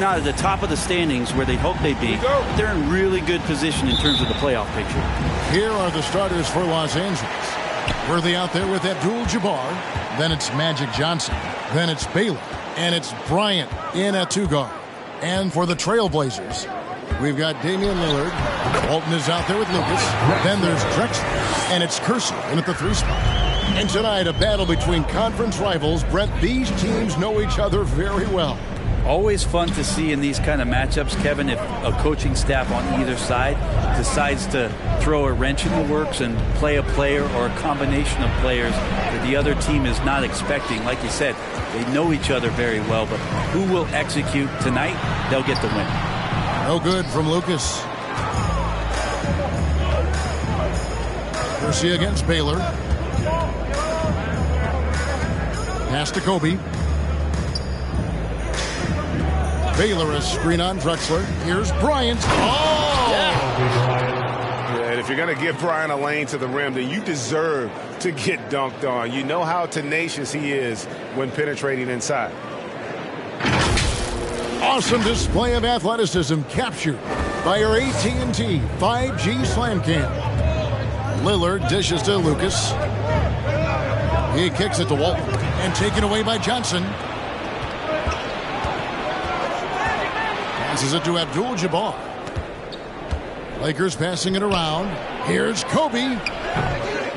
not at the top of the standings where they hope they'd be. They're in really good position in terms of the playoff picture. Here are the starters for Los Angeles. Worthy out there with Abdul-Jabbar. Then it's Magic Johnson. Then it's Baylor. And it's Bryant in at 2 guard. And for the Trailblazers, we've got Damian Lillard. Walton is out there with Lucas. Then there's Drexler. And it's Kersey in at the 3 spot. And tonight, a battle between conference rivals. Brent, these teams know each other very well. Always fun to see in these kind of matchups, Kevin, if a coaching staff on either side decides to throw a wrench in the works and play a player or a combination of players that the other team is not expecting. Like you said, they know each other very well, but who will execute tonight, they'll get the win. No good from Lucas. Kersey against Baylor. Pass to Kobe. Baylor a screen on Drexler. Here's Bryant. Oh! Yeah, and if you're going to give Bryant a lane to the rim, then you deserve to get dunked on. You know how tenacious he is when penetrating inside. Awesome display of athleticism captured by our AT&T 5G Slam Cam. Lillard dishes to Lucas. He kicks it to Walton and taken away by Johnson. Passes it to Abdul-Jabbar. Lakers passing it around. Here's Kobe.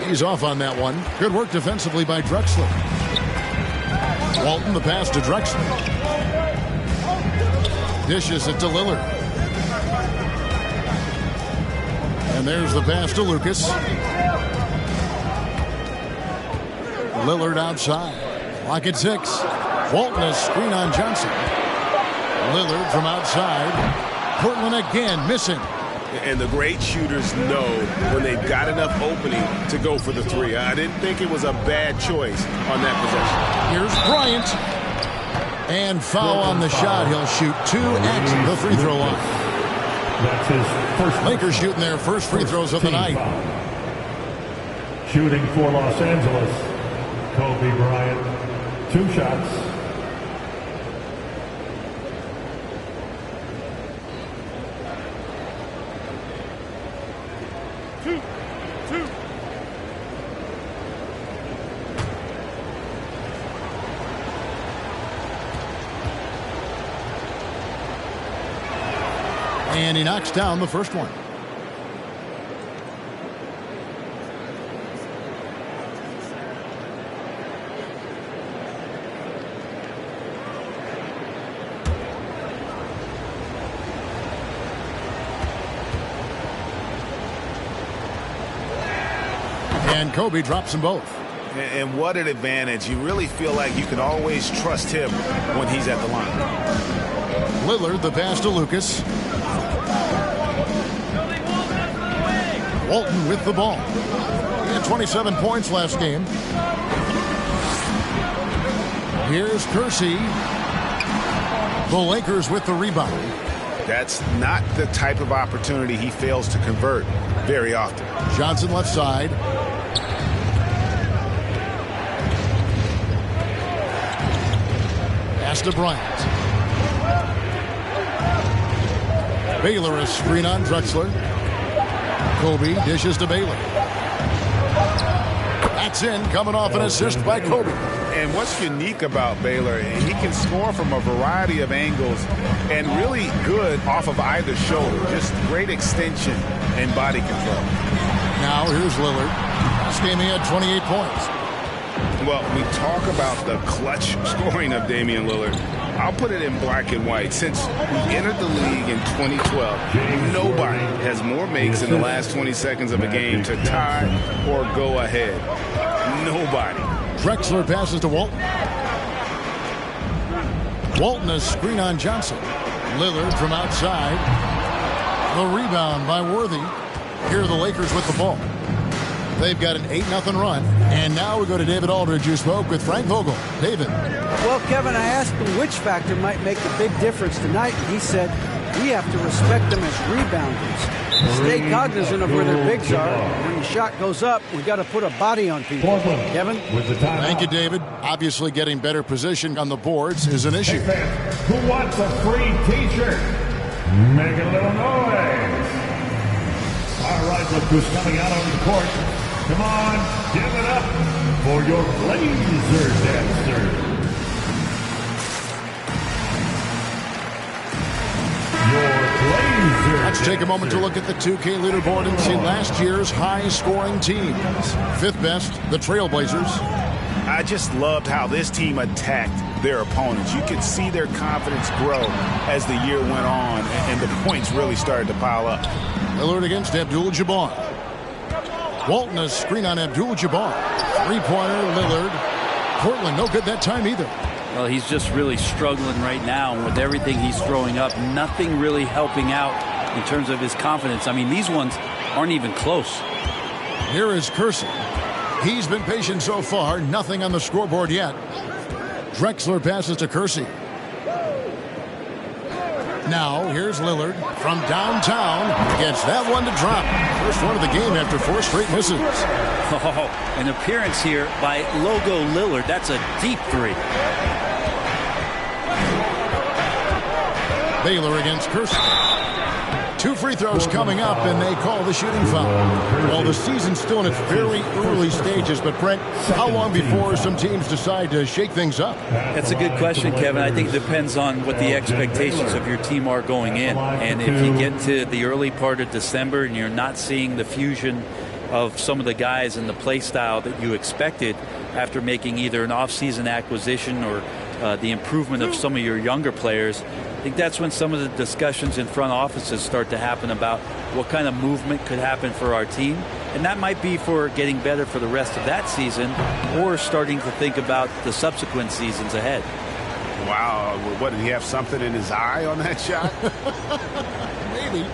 He's off on that one. Good work defensively by Drexler. Walton the pass to Drexler. Dishes it to Lillard. And there's the pass to Lucas. Lillard outside. Clock at 6. Walton a screen on Johnson. Lillard from outside. Portland again missing. And the great shooters know when they've got enough opening to go for the 3. I didn't think it was a bad choice on that possession. Here's Bryant. And foul on the shot. He'll shoot 2 at the free throw line. That's his first. Lakers shooting their first free throws of the night. Shooting for Los Angeles, Kobe Bryant. 2 shots. And he knocks down the first one. And Kobe drops them both. And what an advantage. You really feel like you can always trust him when he's at the line. Lillard the pass to Lucas. Walton with the ball. He had 27 points last game. Here's Kersey. The Lakers with the rebound. That's not the type of opportunity he fails to convert very often. Johnson left side. Pass to Bryant. Baylor a screen on Drexler. Kobe dishes to Baylor. That's in, coming off an assist by Kobe. And what's unique about Baylor, he can score from a variety of angles and really good off of either shoulder. Just great extension and body control. Now here's Lillard. Last game he had 28 points. Well, we talk about the clutch scoring of Damian Lillard. I'll put it in black and white. Since we entered the league in 2012, nobody has more makes in the last 20 seconds of a game to tie or go ahead. Nobody. Drexler passes to Walton. Walton a screen on Johnson. Lillard from outside. The rebound by Worthy. Here are the Lakers with the ball. They've got an 8-0 run. And now we go to David Aldridge, who spoke with Frank Vogel. David. Well, Kevin, I asked him which factor might make the big difference tonight. He said We have to respect them as rebounders. Stay cognizant of where their bigs are. When the shot goes up, we got to put a body on people. Kevin? Thank you, David. Obviously, getting better position on the boards is an issue. Hey fans, who wants a free T-shirt? Make a little noise. All right, look who's coming out on the court. Come on, give it up for your Blazer dancer. Let's take a moment to look at the 2K leaderboard and see last year's high-scoring teams. Fifth best, the Trailblazers. I just loved how this team attacked their opponents. You could see their confidence grow as the year went on, and the points really started to pile up. Lillard against Abdul-Jabbar. Walton a screen on Abdul-Jabbar. Three-pointer, Lillard. Portland, no good that time either. Well, he's just really struggling right now with everything he's throwing up. Nothing really helping out in terms of his confidence. I mean, these ones aren't even close. Here is Kersey. He's been patient so far. Nothing on the scoreboard yet. Drexler passes to Kersey. Now, here's Lillard from downtown. Gets that one to drop. First one of the game after 4 straight misses. Oh, an appearance here by Logo Lillard. That's a deep three. Baylor against Kersey. 2 free throws coming up, and they call the shooting foul. Well, the season's still in its very early stages, but Brent, how long before some teams decide to shake things up? That's a good question, Kevin. I think it depends on what the expectations of your team are going in. And if you get to the early part of December and you're not seeing the fusion of some of the guys and the play style that you expected after making either an off-season acquisition or the improvement of some of your younger players, I think that's when some of the discussions in front offices start to happen about what kind of movement could happen for our team. And that might be for getting better for the rest of that season or starting to think about the subsequent seasons ahead. Wow. What, did he have something in his eye on that shot? Maybe.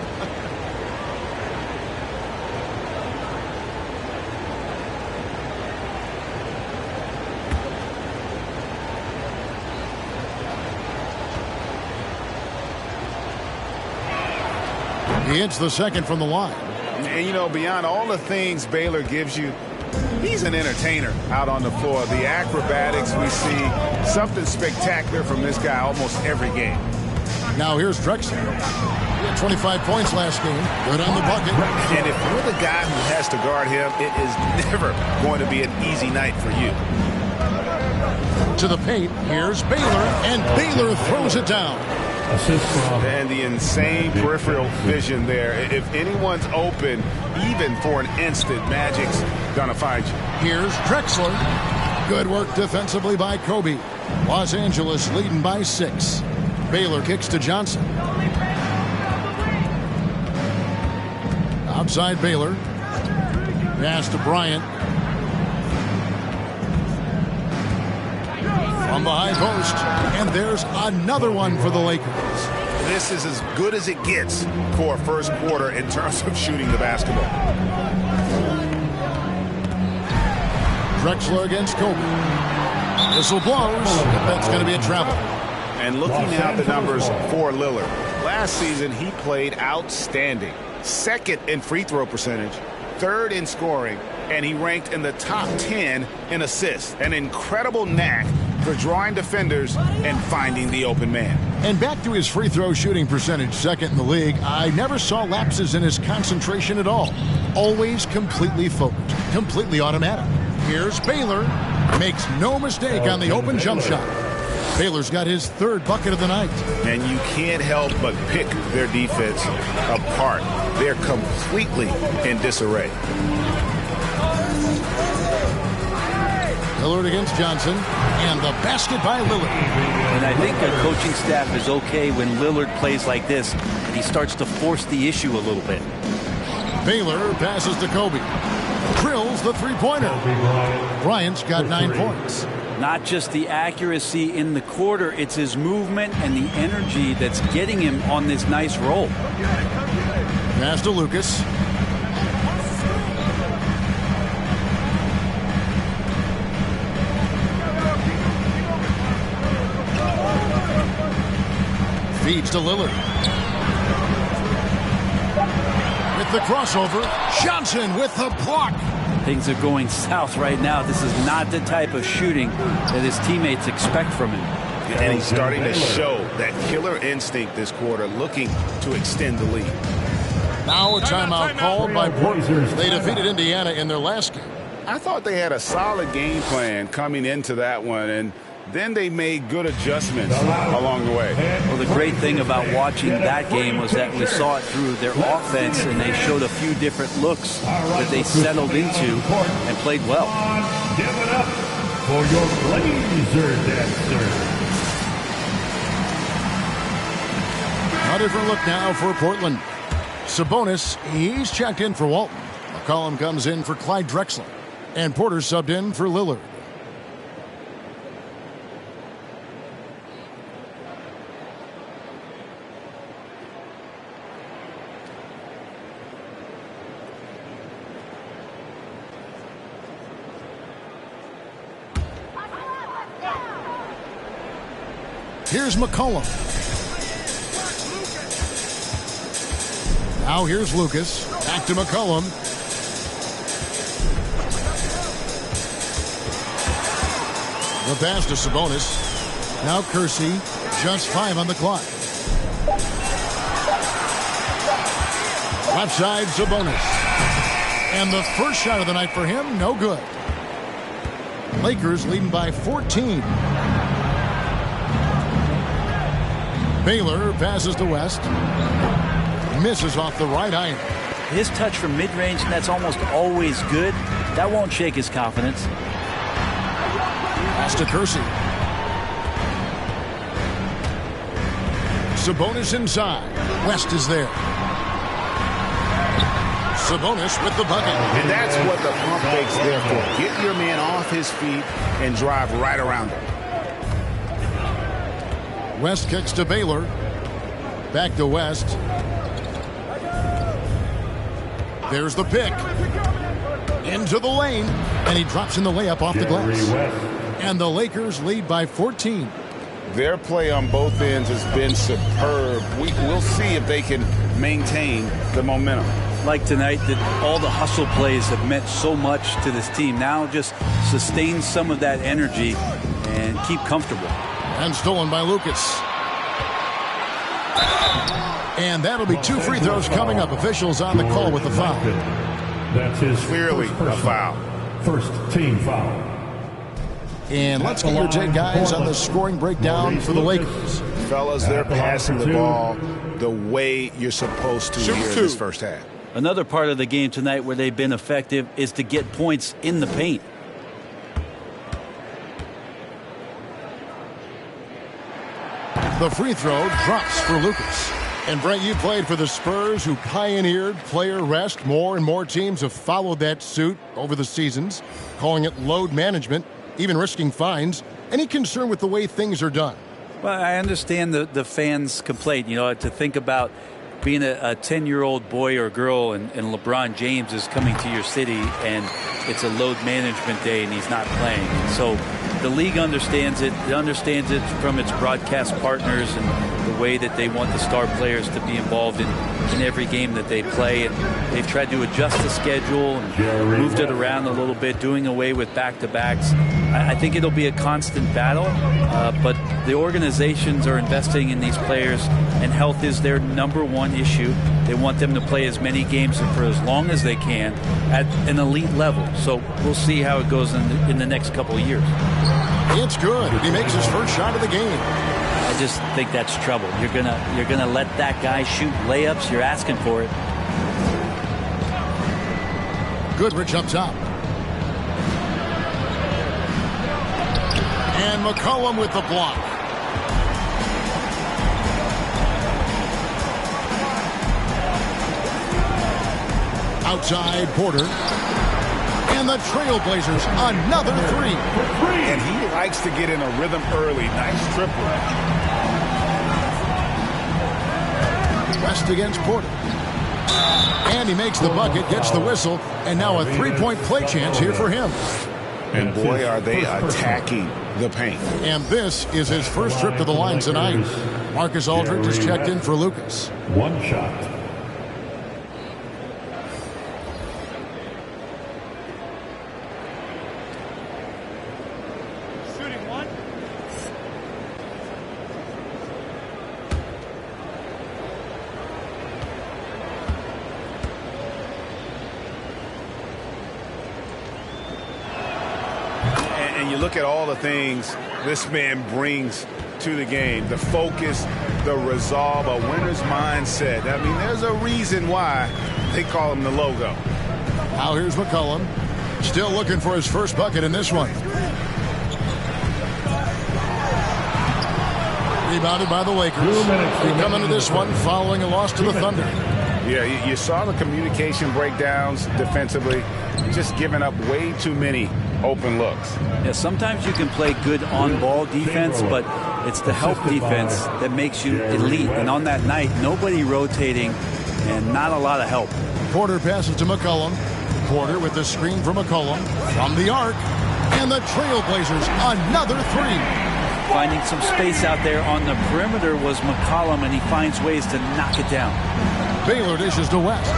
He hits the second from the line. And, you know, beyond all the things Baylor gives you, he's an entertainer out on the floor. The acrobatics we see, something spectacular from this guy almost every game. Now here's Drexler. He had 25 points last game. Good on the bucket. And if you're the guy who has to guard him, it is never going to be an easy night for you. To the paint, here's Baylor, and Baylor throws it down. And the insane peripheral vision there. If anyone's open, even for an instant, Magic's gonna find you. Here's Drexler. Good work defensively by Kobe. Los Angeles leading by 6. Baylor kicks to Johnson. Outside Baylor. Pass to Bryant. From the high post. And there's another one for the Lakers. This is as good as it gets for a first quarter in terms of shooting the basketball. Drexler against Kobe. Whistle blows. That's going to be a travel. And looking at the numbers for Lillard. Last season, he played outstanding. Second in free throw percentage, third in scoring, and he ranked in the top 10 in assists. An incredible knack for drawing defenders and finding the open man. And back to his free throw shooting percentage, second in the league, I never saw lapses in his concentration at all. Always completely focused, completely automatic. Here's Baylor. Makes no mistake on the open jump shot. Baylor's got his 3rd bucket of the night. And you can't help but pick their defense apart. They're completely in disarray. Lillard against Johnson, and the basket by Lillard. And I think the coaching staff is okay when Lillard plays like this and he starts to force the issue a little bit. Baylor passes to Kobe. Drills the three-pointer. Bryant's got 9 points. Not just the accuracy in the quarter, it's his movement and the energy that's getting him on this nice roll. Pass to Lucas. Feeds to Lillard. With the crossover, Johnson with the block. Things are going south right now. This is not the type of shooting that his teammates expect from him. And he's starting to show that killer instinct this quarter, looking to extend the lead. Now a timeout called by Portland. They defeated Indiana in their last game. I thought they had a solid game plan coming into that one, and then they made good adjustments along the way. Well, the great thing about watching that game was that we saw it through their offense, and they showed a few different looks that they settled into and played well. Give it up for your Blazer dancer. A different look now for Portland. Sabonis, he's checked in for Walton. McCollum comes in for Clyde Drexler. And Porter subbed in for Lillard. Here's McCollum. Now here's Lucas. Back to McCollum. The pass to Sabonis. Now Kersey. Just 5 on the clock. Left side, Sabonis. And the first shot of the night for him, no good. Lakers leading by 14. Baylor passes to West. Misses off the right iron. His touch from mid-range, and that's almost always good. That won't shake his confidence. Pass to Kersey. Sabonis inside. West is there. Sabonis with the bucket. And that's what the pump fake's there for. Get your man off his feet and drive right around him. West kicks to Baylor. Back to West. There's the pick. Into the lane. And he drops in the layup off the glass. And the Lakers lead by 14. Their play on both ends has been superb. We'll see if they can maintain the momentum. Like tonight, that all the hustle plays have meant so much to this team. Now just sustain some of that energy and keep comfortable. And stolen by Lucas. And that'll be 2 free throws coming up. Officials on the call with the foul. That's his Clearly a foul. First team foul. And let's get your take, guys, on the scoring breakdown for the Lakers. Fellas, they're passing the ball the way you're supposed to here in this first half. Another part of the game tonight where they've been effective is to get points in the paint. The free throw drops for Lucas. And Brent, you played for the Spurs, who pioneered player rest. More and more teams have followed that suit over the seasons, calling it load management, even risking fines. Any concern with the way things are done? Well, I understand the fans' complaint. You know, to think about being a 10-year-old boy or girl and LeBron James is coming to your city and it's a load management day and he's not playing. So the league understands it. It understands it from its broadcast partners and the way that they want the star players to be involved in every game that they play. And they've tried to adjust the schedule and moved it around a little bit, doing away with back-to-backs. I think it'll be a constant battle, but the organizations are investing in these players, and health is their number one issue. They want them to play as many games for as long as they can at an elite level. So we'll see how it goes in the next couple of years. It's good. He makes his first shot of the game. I just think that's trouble. You're gonna let that guy shoot layups. You're asking for it. Goodrich up top. And McCollum with the block. Outside Porter. And the Trailblazers, another three. And he likes to get in a rhythm early. Nice triple. West against Porter. And he makes the bucket, gets the whistle, and now a three-point play chance here for him. And boy, are they attacking the paint. And this is his first trip to the line tonight. Marcus Aldridge is checked in for Lucas. One shot. And you look at all the things this man brings to the game, the focus, the resolve, a winner's mindset. I mean, there's a reason why they call him the logo. Now here's McCollum, still looking for his first bucket in this one. Rebounded by the Lakers. They come into this one following a loss to the Thunder. Yeah, you saw the communication breakdowns defensively, just giving up way too many open looks. Yeah, sometimes you can play good on-ball defense, but it's the help defense that makes you elite. And on that night, nobody rotating and not a lot of help. Porter passes to McCollum. Porter with the screen from McCollum from the arc. And the Trailblazers, another three. Finding some space out there on the perimeter was McCollum, and he finds ways to knock it down. Baylor dishes to West.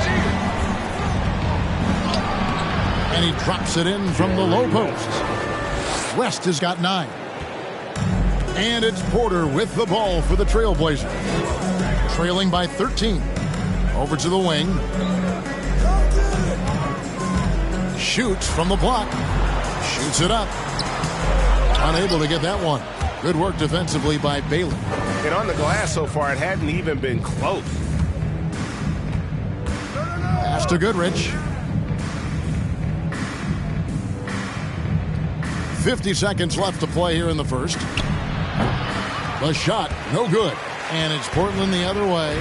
And he drops it in from the low post. West has got 9. And it's Porter with the ball for the Trailblazers. Trailing by 13. Over to the wing. Shoots from the block. Shoots it up. Unable to get that one. Good work defensively by Baylor. And on the glass so far, it hadn't even been close. Pass to Goodrich. 50 seconds left to play here in the first. The shot, no good. And it's Portland the other way.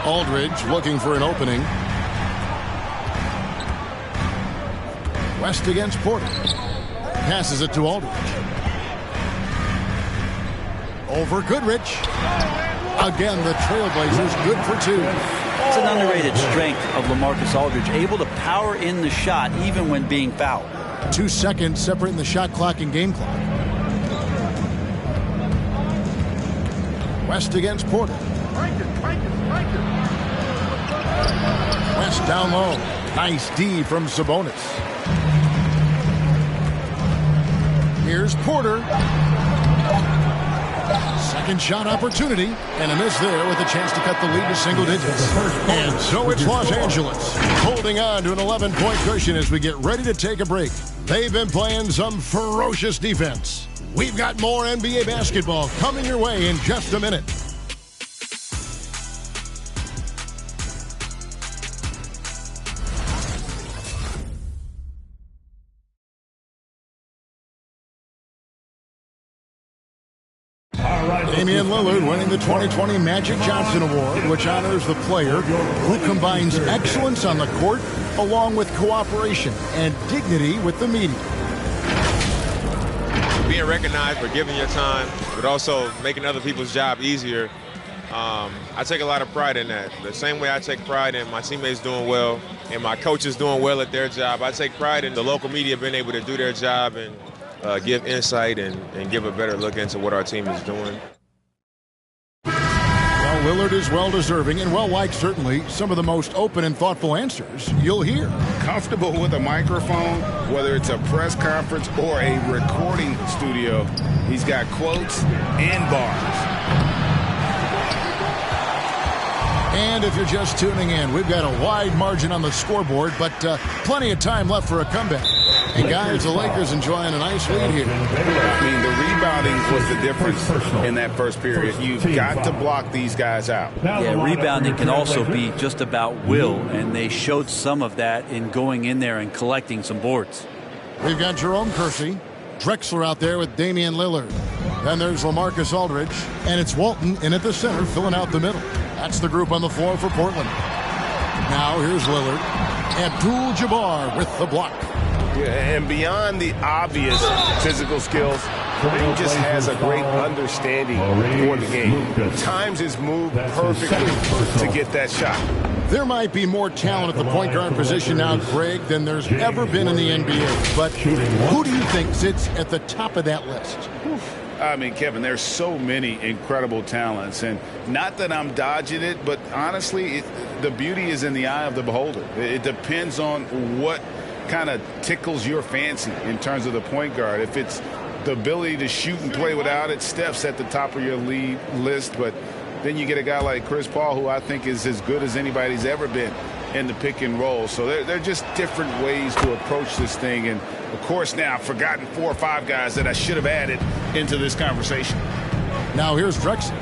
Aldridge looking for an opening. West against Porter. Passes it to Aldridge. Over Goodrich. Again, the Trailblazers good for 2. It's an underrated strength of LaMarcus Aldridge, able to power in the shot even when being fouled. 2 seconds separating the shot clock and game clock. West against Porter. West down low. Nice D from Sabonis. Here's Porter. Second shot opportunity, and a miss there with a chance to cut the lead to single digits. And so it's Los Angeles holding on to an 11-point cushion as we get ready to take a break. They've been playing some ferocious defense. We've got more NBA basketball coming your way in just a minute. Damian Lillard winning the 2020 Magic Johnson Award, which honors the player who combines excellence on the court along with cooperation and dignity with the media. Being recognized for giving your time, but also making other people's job easier, I take a lot of pride in that. The same way I take pride in my teammates doing well and my coaches doing well at their job, I take pride in the local media being able to do their job and give insight and give a better look into what our team is doing. Well, Lillard is well-deserving and well-liked, certainly. Some of the most open and thoughtful answers you'll hear. Comfortable with a microphone, whether it's a press conference or a recording studio. He's got quotes and bars. And if you're just tuning in, we've got a wide margin on the scoreboard, but plenty of time left for a comeback. And guys, the Lakers enjoying a nice lead here. I mean, the rebounding was the difference in that first period. You've got to block these guys out. Yeah, rebounding can also be just about will, and they showed some of that in going in there and collecting some boards. We've got Jerome Kersey, Drexler out there with Damian Lillard. Then there's LaMarcus Aldridge, and it's Walton in at the center, filling out the middle. That's the group on the floor for Portland. Now here's Lillard. Abdul-Jabbar with the block. Yeah, and beyond the obvious physical skills, he just has a great understanding for the game. Times his move perfectly to get that shot. There might be more talent at the point guard position now, Greg, than there's ever been in the NBA. But who do you think sits at the top of that list? I mean, Kevin, there's so many incredible talents. And not that I'm dodging it, but honestly, the beauty is in the eye of the beholder. It depends on what kind of tickles your fancy in terms of the point guard. If it's the ability to shoot and play without it, Steph's at the top of your list. But then you get a guy like Chris Paul, who I think is as good as anybody's ever been in the pick and roll. So they're just different ways to approach this thing. And, of course, now I've forgotten 4 or 5 guys that I should have added into this conversation. Now here's Drexler.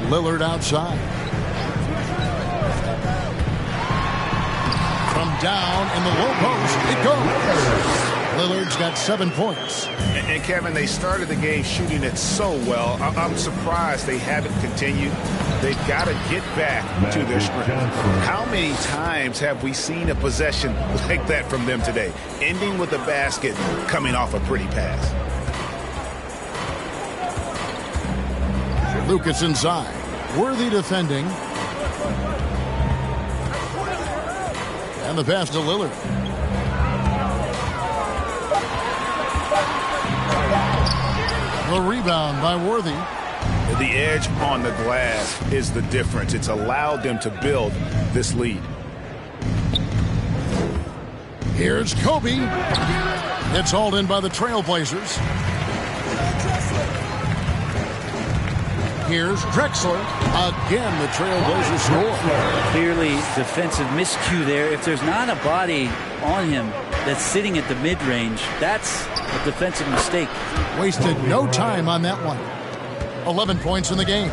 Lillard outside. From down in the low post, it goes. Lillard's got 7 points. And Kevin, they started the game shooting it so well. I'm surprised they haven't continued. They've got to get back to their strength. How many times have we seen a possession like that from them today, ending with a basket coming off a pretty pass? Lucas inside. Worthy defending. And the pass to Lillard. The rebound by Worthy. The edge on the glass is the difference. It's allowed them to build this lead. Here's Kobe. It's hauled in by the Trailblazers. Here's Drexler. Again, the Trailblazers score. Clearly defensive miscue there. If there's not a body on him that's sitting at the mid-range, that's a defensive mistake. Wasted no time on that one. 11 points in the game.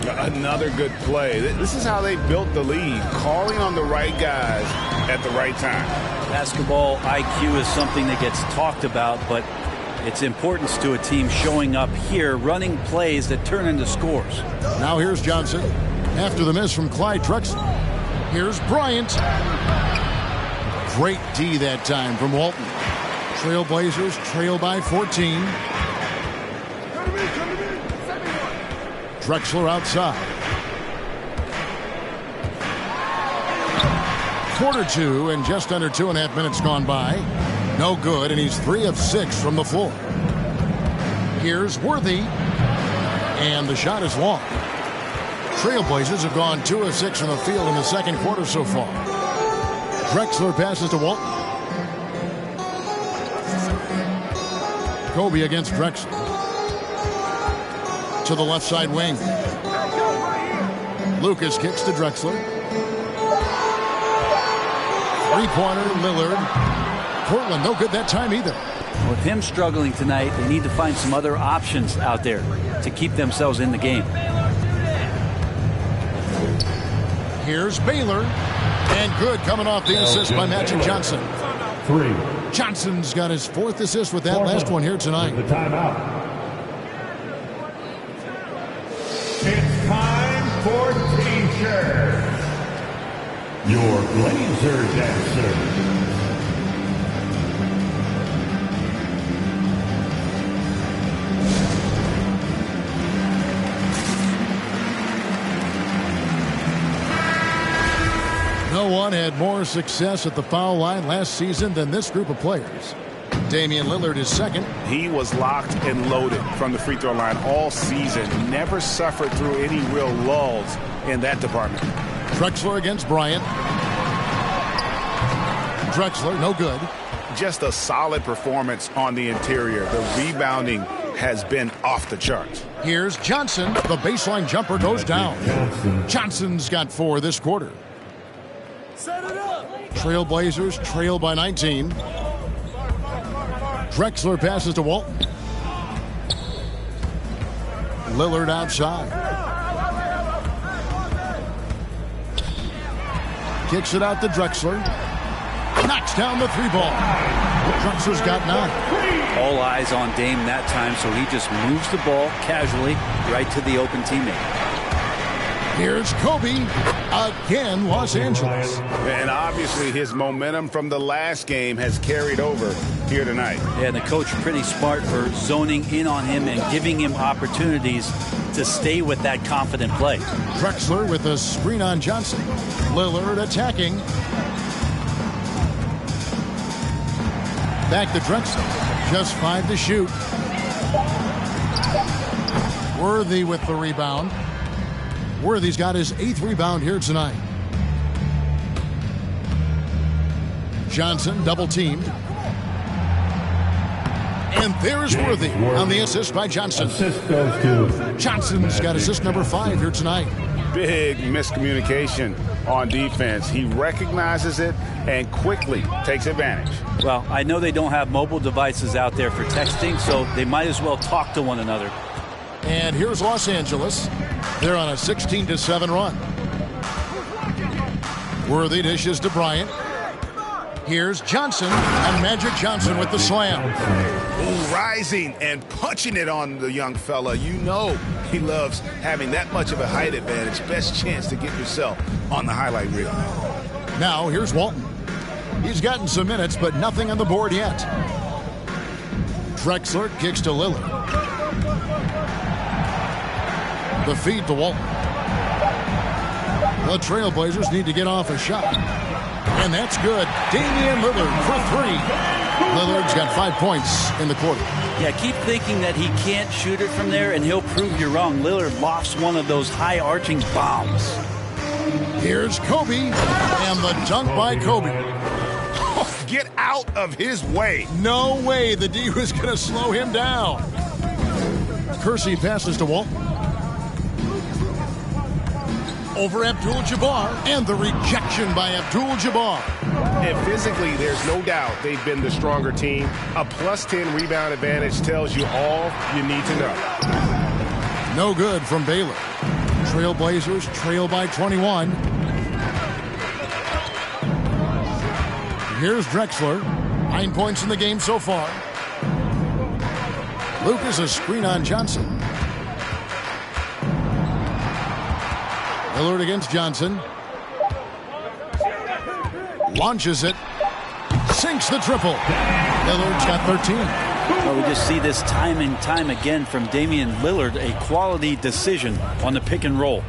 Another good play. This is how they built the lead, calling on the right guys at the right time. Basketball IQ is something that gets talked about, but its importance to a team showing up here, running plays that turn into scores. Now here's Johnson. After the miss from Clyde Drexler. Here's Bryant. Great D that time from Walton. Trailblazers trail by 14. Drexler outside. Quarter 2 and just under 2.5 minutes gone by. No good, and he's 3 of 6 from the floor. Here's Worthy. And the shot is long. Trailblazers have gone 2 of 6 from the field in the second quarter so far. Drexler passes to Walton. Kobe against Drexler. To the left side wing. Lucas kicks to Drexler. Three-pointer, Lillard. Portland, no good that time either. With him struggling tonight, they need to find some other options out there to keep themselves in the game. Here's Baylor. And good coming off the assist by Magic Johnson. 3. Johnson's got his 4th assist with that last one here tonight. The timeout. It's time for T-shirts. Your Blazer dancer. No one had more success at the foul line last season than this group of players. Damian Lillard is second. He was locked and loaded from the free throw line all season. Never suffered through any real lulls in that department. Drexler against Bryant. Drexler, no good. Just a solid performance on the interior. The rebounding has been off the charts. Here's Johnson. The baseline jumper goes down. Johnson's got 4 this quarter. Trailblazers trail by 19. Drexler passes to Walton. Lillard outside. Kicks it out to Drexler. Knocks down the 3-ball. Drexler's got 9. All eyes on Dame that time, so he just moves the ball casually right to the open teammate. Here's Kobe. Again, Los Angeles. And obviously his momentum from the last game has carried over here tonight. Yeah, and the coach pretty smart for zoning in on him and giving him opportunities to stay with that confident play. Drexler with a screen on Johnson. Lillard attacking. Back to Drexler. Just 5 to shoot. Worthy with the rebound. Worthy's got his 8th rebound here tonight. Johnson double teamed. And there's Worthy on the assist by Johnson. Assist goes to Johnson's got assist number 5 here tonight. big miscommunication on defense. He recognizes it and quickly takes advantage. Well, I know they don't have mobile devices out there for texting, so they might as well talk to one another. And here's Los Angeles. They're on a 16-7 run. Worthy dishes to Bryant. Here's Johnson, and Magic Johnson with the slam. Ooh, rising and punching it on the young fella. You know he loves having that much of a height advantage. Best chance to get yourself on the highlight reel. Now here's Walton. He's gotten some minutes, but nothing on the board yet. Drexler kicks to Lillard. The feed to Walton. The Trailblazers need to get off a shot. And that's good. Damian Lillard for three. Lillard's got 5 points in the quarter. Yeah, keep thinking that he can't shoot it from there, and he'll prove you wrong. Lillard lofts one of those high-arching bombs. Here's Kobe, and the dunk by Kobe. Oh, get out of his way. No way the D was going to slow him down. Kersey passes to Walton. Over Abdul-Jabbar, and the rejection by Abdul-Jabbar. And physically, there's no doubt they've been the stronger team. A +10 rebound advantage tells you all you need to know. No good from Baylor. Trailblazers trail by 21. Here's Drexler. 9 points in the game so far. Lucas a screen on Johnson. Lillard against Johnson. Launches it. Sinks the triple. Lillard's got 13. Well, we just see this time and time again from Damian Lillard, a quality decision on the pick and roll.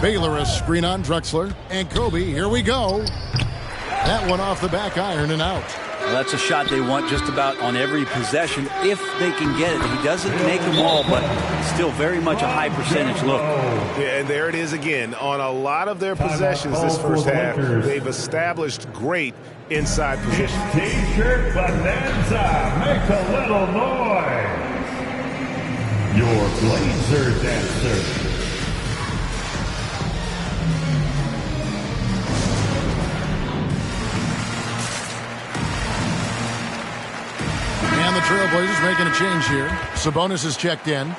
Baylor a screen on Drexler. And Kobe, here we go. That one off the back iron and out. Well, that's a shot they want just about on every possession if they can get it. He doesn't make them all, but still very much a high percentage look. Yeah, and there it is again. On a lot of their possessions this first half, they've established great inside position. T-shirt bonanza, make a little noise. Your Blazer dancer. And the Trailblazers making a change here. Sabonis is checked in.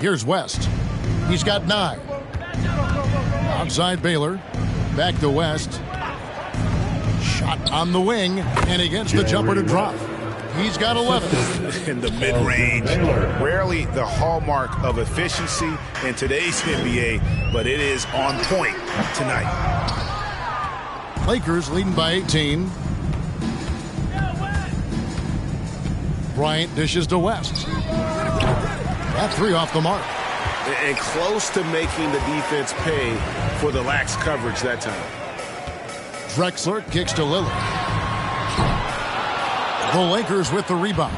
Here's West. He's got 9. Outside Baylor. Back to West. Shot on the wing. And against the jumper to drop. He's got 11. In the mid-range. Rarely the hallmark of efficiency in today's NBA, but it is on point tonight. Lakers leading by 18. Bryant dishes to West. That 3 off the mark. And close to making the defense pay for the lax coverage that time. Drexler kicks to Lillard. The Lakers with the rebound.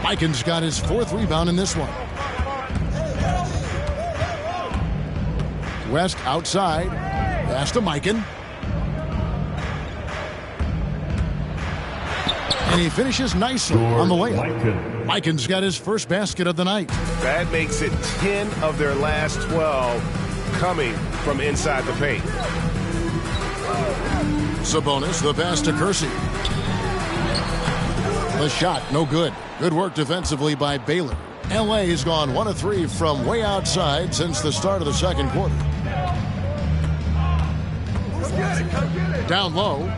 Mikan's got his 4th rebound in this one. West outside. Pass to Mikan. And he finishes nicely on the layup. Mikan's got his first basket of the night. That makes it 10 of their last 12 coming from inside the paint. Sabonis, the pass to Kersey. The shot, no good. Good work defensively by Baylor. LA has gone 1 of 3 from way outside since the start of the second quarter. Down low.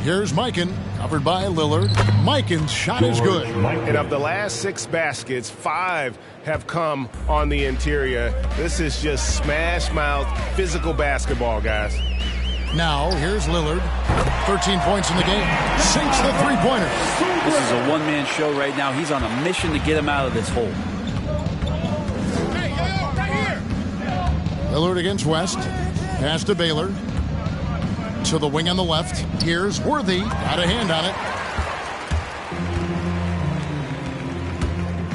Here's Mikan, covered by Lillard. Mikan's shot is good. And of the last 6 baskets, 5 have come on the interior. This is just smash-mouth physical basketball, guys. Now, here's Lillard. 13 points in the game. Sinks the three-pointer. This is a one-man show right now. He's on a mission to get him out of this hole. Lillard against West. Pass to Baylor. To the wing on the left. Here's Worthy. Got a hand on it.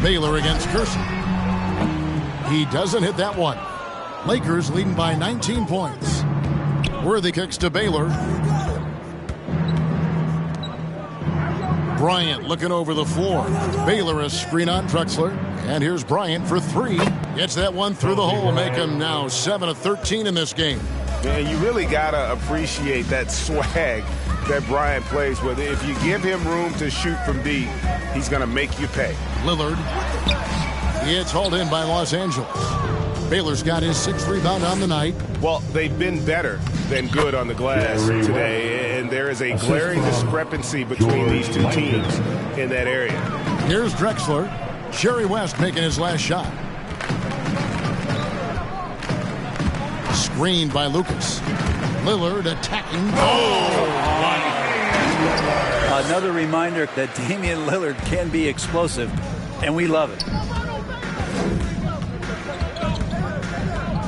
Baylor against Kersey. He doesn't hit that one. Lakers leading by 19 points. Worthy kicks to Baylor. Bryant looking over the floor. Baylor a screen on Drexler. And here's Bryant for three. Gets that one through the hole. Make him now 7 of 13 in this game. And you really got to appreciate that swag that Bryant plays with. If you give him room to shoot from deep, he's going to make you pay. Lillard. It's hauled in by Los Angeles. Baylor's got his 6th rebound on the night. Well, they've been better than good on the glass today, and there is a glaring discrepancy between these two teams in that area. Here's Drexler. Jerry West making his last shot. Screened by Lucas. Lillard attacking. Another reminder that Damian Lillard can be explosive, and we love it.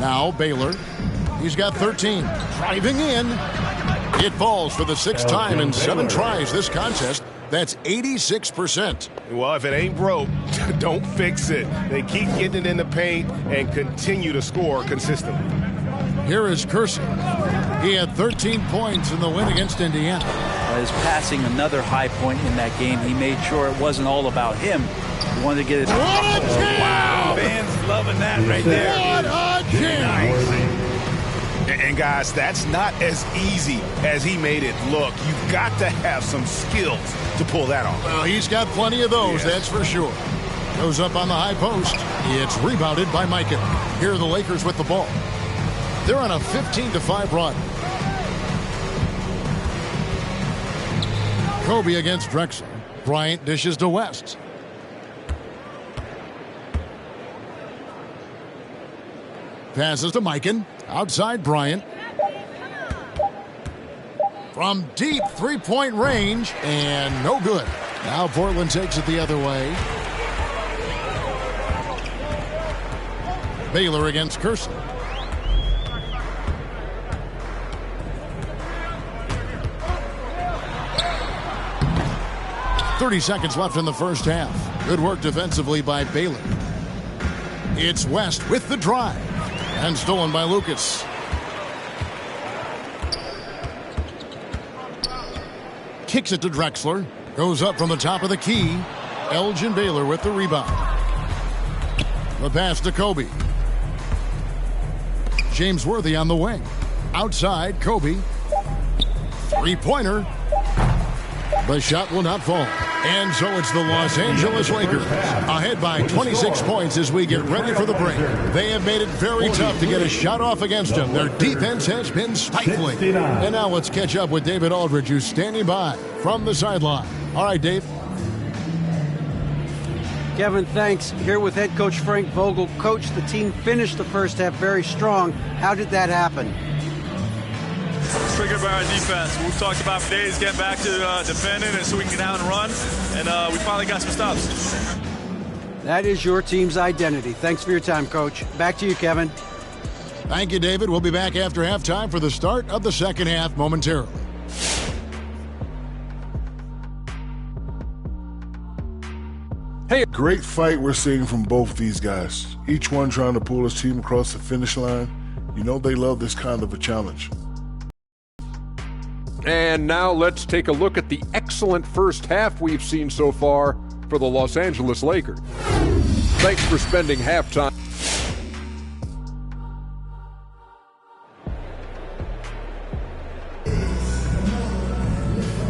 Now Baylor. He's got 13. Driving in. It falls for the 6th time in 7 tries this contest. That's 86%. Well, if it ain't broke, don't fix it. They keep getting it in the paint and continue to score consistently. Here is Kersey. He had 13 points in the win against Indiana. His passing, another high point in that game. He made sure it wasn't all about him. He wanted to get his... Wow! Fans loving that right there. What a jam! And guys, that's not as easy as he made it look. You've got to have some skills to pull that off. Well, he's got plenty of those, that's for sure. Goes up on the high post. It's rebounded by Mikan. Here are the Lakers with the ball. They're on a 15-5 run. Kobe against Drexler. Bryant dishes to West. Passes to Mikan. Outside Bryant. From deep three-point range. And no good. Now Portland takes it the other way. Baylor against Kersey. .30 seconds left in the first half. Good work defensively by Baylor. It's West with the drive. And stolen by Lucas. Kicks it to Drexler. Goes up from the top of the key. Elgin Baylor with the rebound. The pass to Kobe. James Worthy on the wing. Outside, Kobe. Three-pointer. The shot will not fall. And so it's the Los Angeles Lakers ahead by 26 points as we get ready for the break. They have made it very tough to get a shot off against them. Their defense has been stifling. And now let's catch up with David Aldridge, who's standing by from the sideline. All right, Dave. Kevin, thanks. Here with head coach Frank Vogel. Coach, the team finished the first half very strong. How did that happen? Triggered by our defense. We've talked about for days getting back to defending and so we can get out and run, and we finally got some stops. That is your team's identity. Thanks for your time, Coach. Back to you, Kevin. Thank you, David. We'll be back after halftime for the start of the second half momentarily. Hey, great fight we're seeing from both these guys. Each one trying to pull his team across the finish line. You know they love this kind of a challenge. And now let's take a look at the excellent first half we've seen so far for the Los Angeles Lakers. Thanks for spending halftime.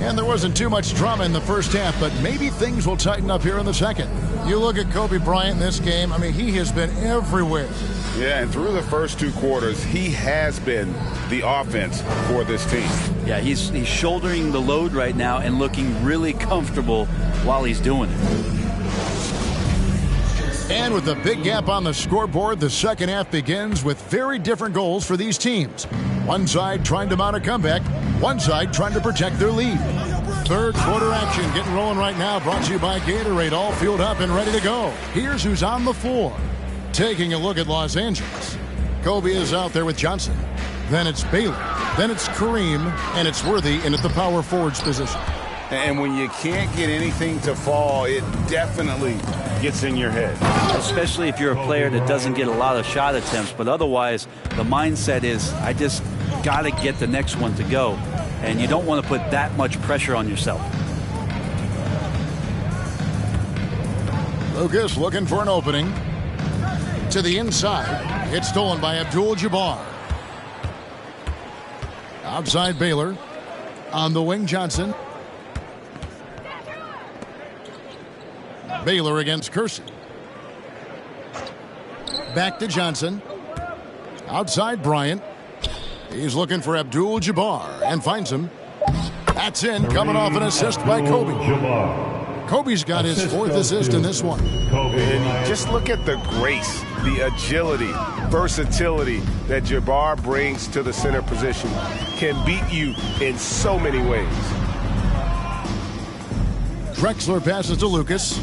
And there wasn't too much drama in the first half, but maybe things will tighten up here in the second. You look at Kobe Bryant in this game, I mean, he has been everywhere. Yeah, and through the first 2 quarters, he has been the offense for this team. Yeah, he's shouldering the load right now and looking really comfortable while he's doing it. And with the big gap on the scoreboard, the second half begins with very different goals for these teams. One side trying to mount a comeback, one side trying to protect their lead. Third quarter action getting rolling right now, brought to you by Gatorade, all fueled up and ready to go. Here's who's on the floor. Taking a look at Los Angeles. Kobe is out there with Johnson. Then it's Baylor. Then it's Kareem. And it's Worthy in at the power forwards position. And when you can't get anything to fall, it definitely gets in your head. Especially if you're a player that doesn't get a lot of shot attempts. But otherwise, the mindset is, I just got to get the next one to go. And you don't want to put that much pressure on yourself. Lucas looking for an opening. To the inside. It's stolen by Abdul-Jabbar. Outside Baylor. On the wing, Johnson. Baylor against Kersey. Back to Johnson. Outside Bryant. He's looking for Abdul-Jabbar and finds him. That's in, coming off an assist by Kobe. Kobe's got his 4th assist in this one. And just look at the grace, the agility, versatility that Jabbar brings to the center position. Can beat you in so many ways. Drexler passes to Lucas.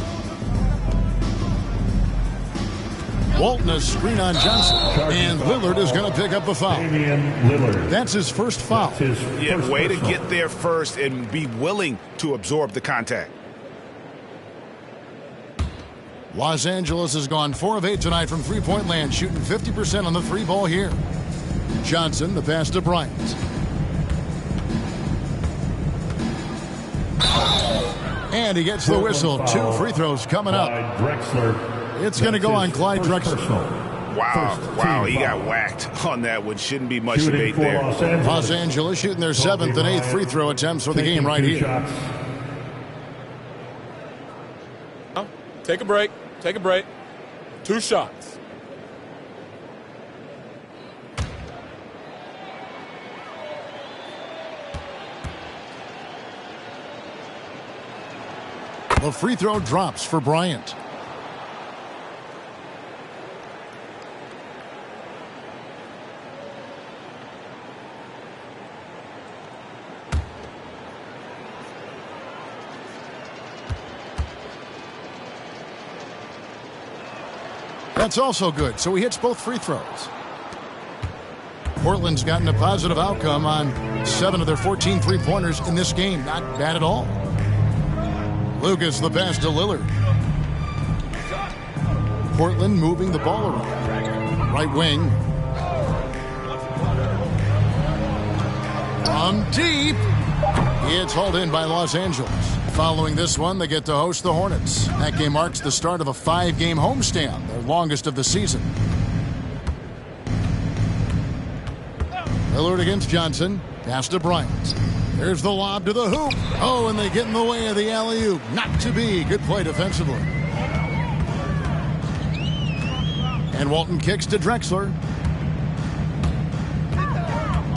Walton a screen on Johnson. And Lillard is going to pick up the foul. That's his first foul. Yeah, way to get there first and be willing to absorb the contact. Los Angeles has gone 4 of 8 tonight from three-point land, shooting 50% on the 3-ball here. Johnson, the pass to Bryant. And he gets the whistle. 2 free throws coming up. It's going to go on Clyde Drexler. Wow, he got whacked on that one. Shouldn't be much debate there. Los Angeles shooting their 7th and 8th free throw attempts for the game right here. Take a break. Take a break. 2 shots. The free throw drops for Bryant. That's also good, so he hits both free throws. Portland's gotten a positive outcome on 7 of their 14 three-pointers in this game. Not bad at all. Lucas the pass to Lillard. Portland moving the ball around. Right wing. From deep. It's hauled in by Los Angeles. Following this one, they get to host the Hornets. That game marks the start of a 5-game homestand, their longest of the season. Lillard against Johnson. Pass to Bryant. There's the lob to the hoop. Oh, and they get in the way of the alley-oop. Not to be. Good play defensively. And Walton kicks to Drexler.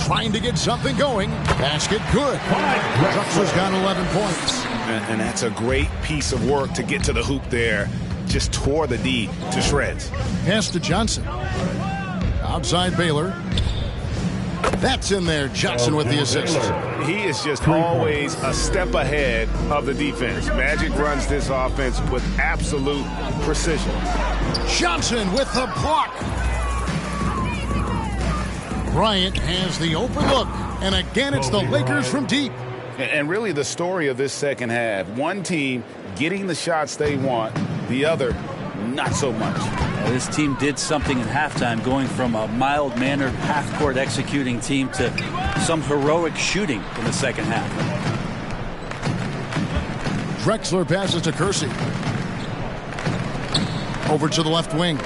Trying to get something going. Basket good. Drexler's got 11 points. And that's a great piece of work to get to the hoop there. Just tore the D to shreds. Pass to Johnson. Outside Baylor. That's in there. Johnson with the assist. He is just always a step ahead of the defense. Magic runs this offense with absolute precision. Johnson with the block. Bryant has the open look. And again, it's the Lakers from deep. And really the story of this second half, one team getting the shots they want, the other not so much. This team did something at halftime, going from a mild-mannered half-court executing team to some heroic shooting in the second half. Drexler passes to Kersey. Over to the left wing.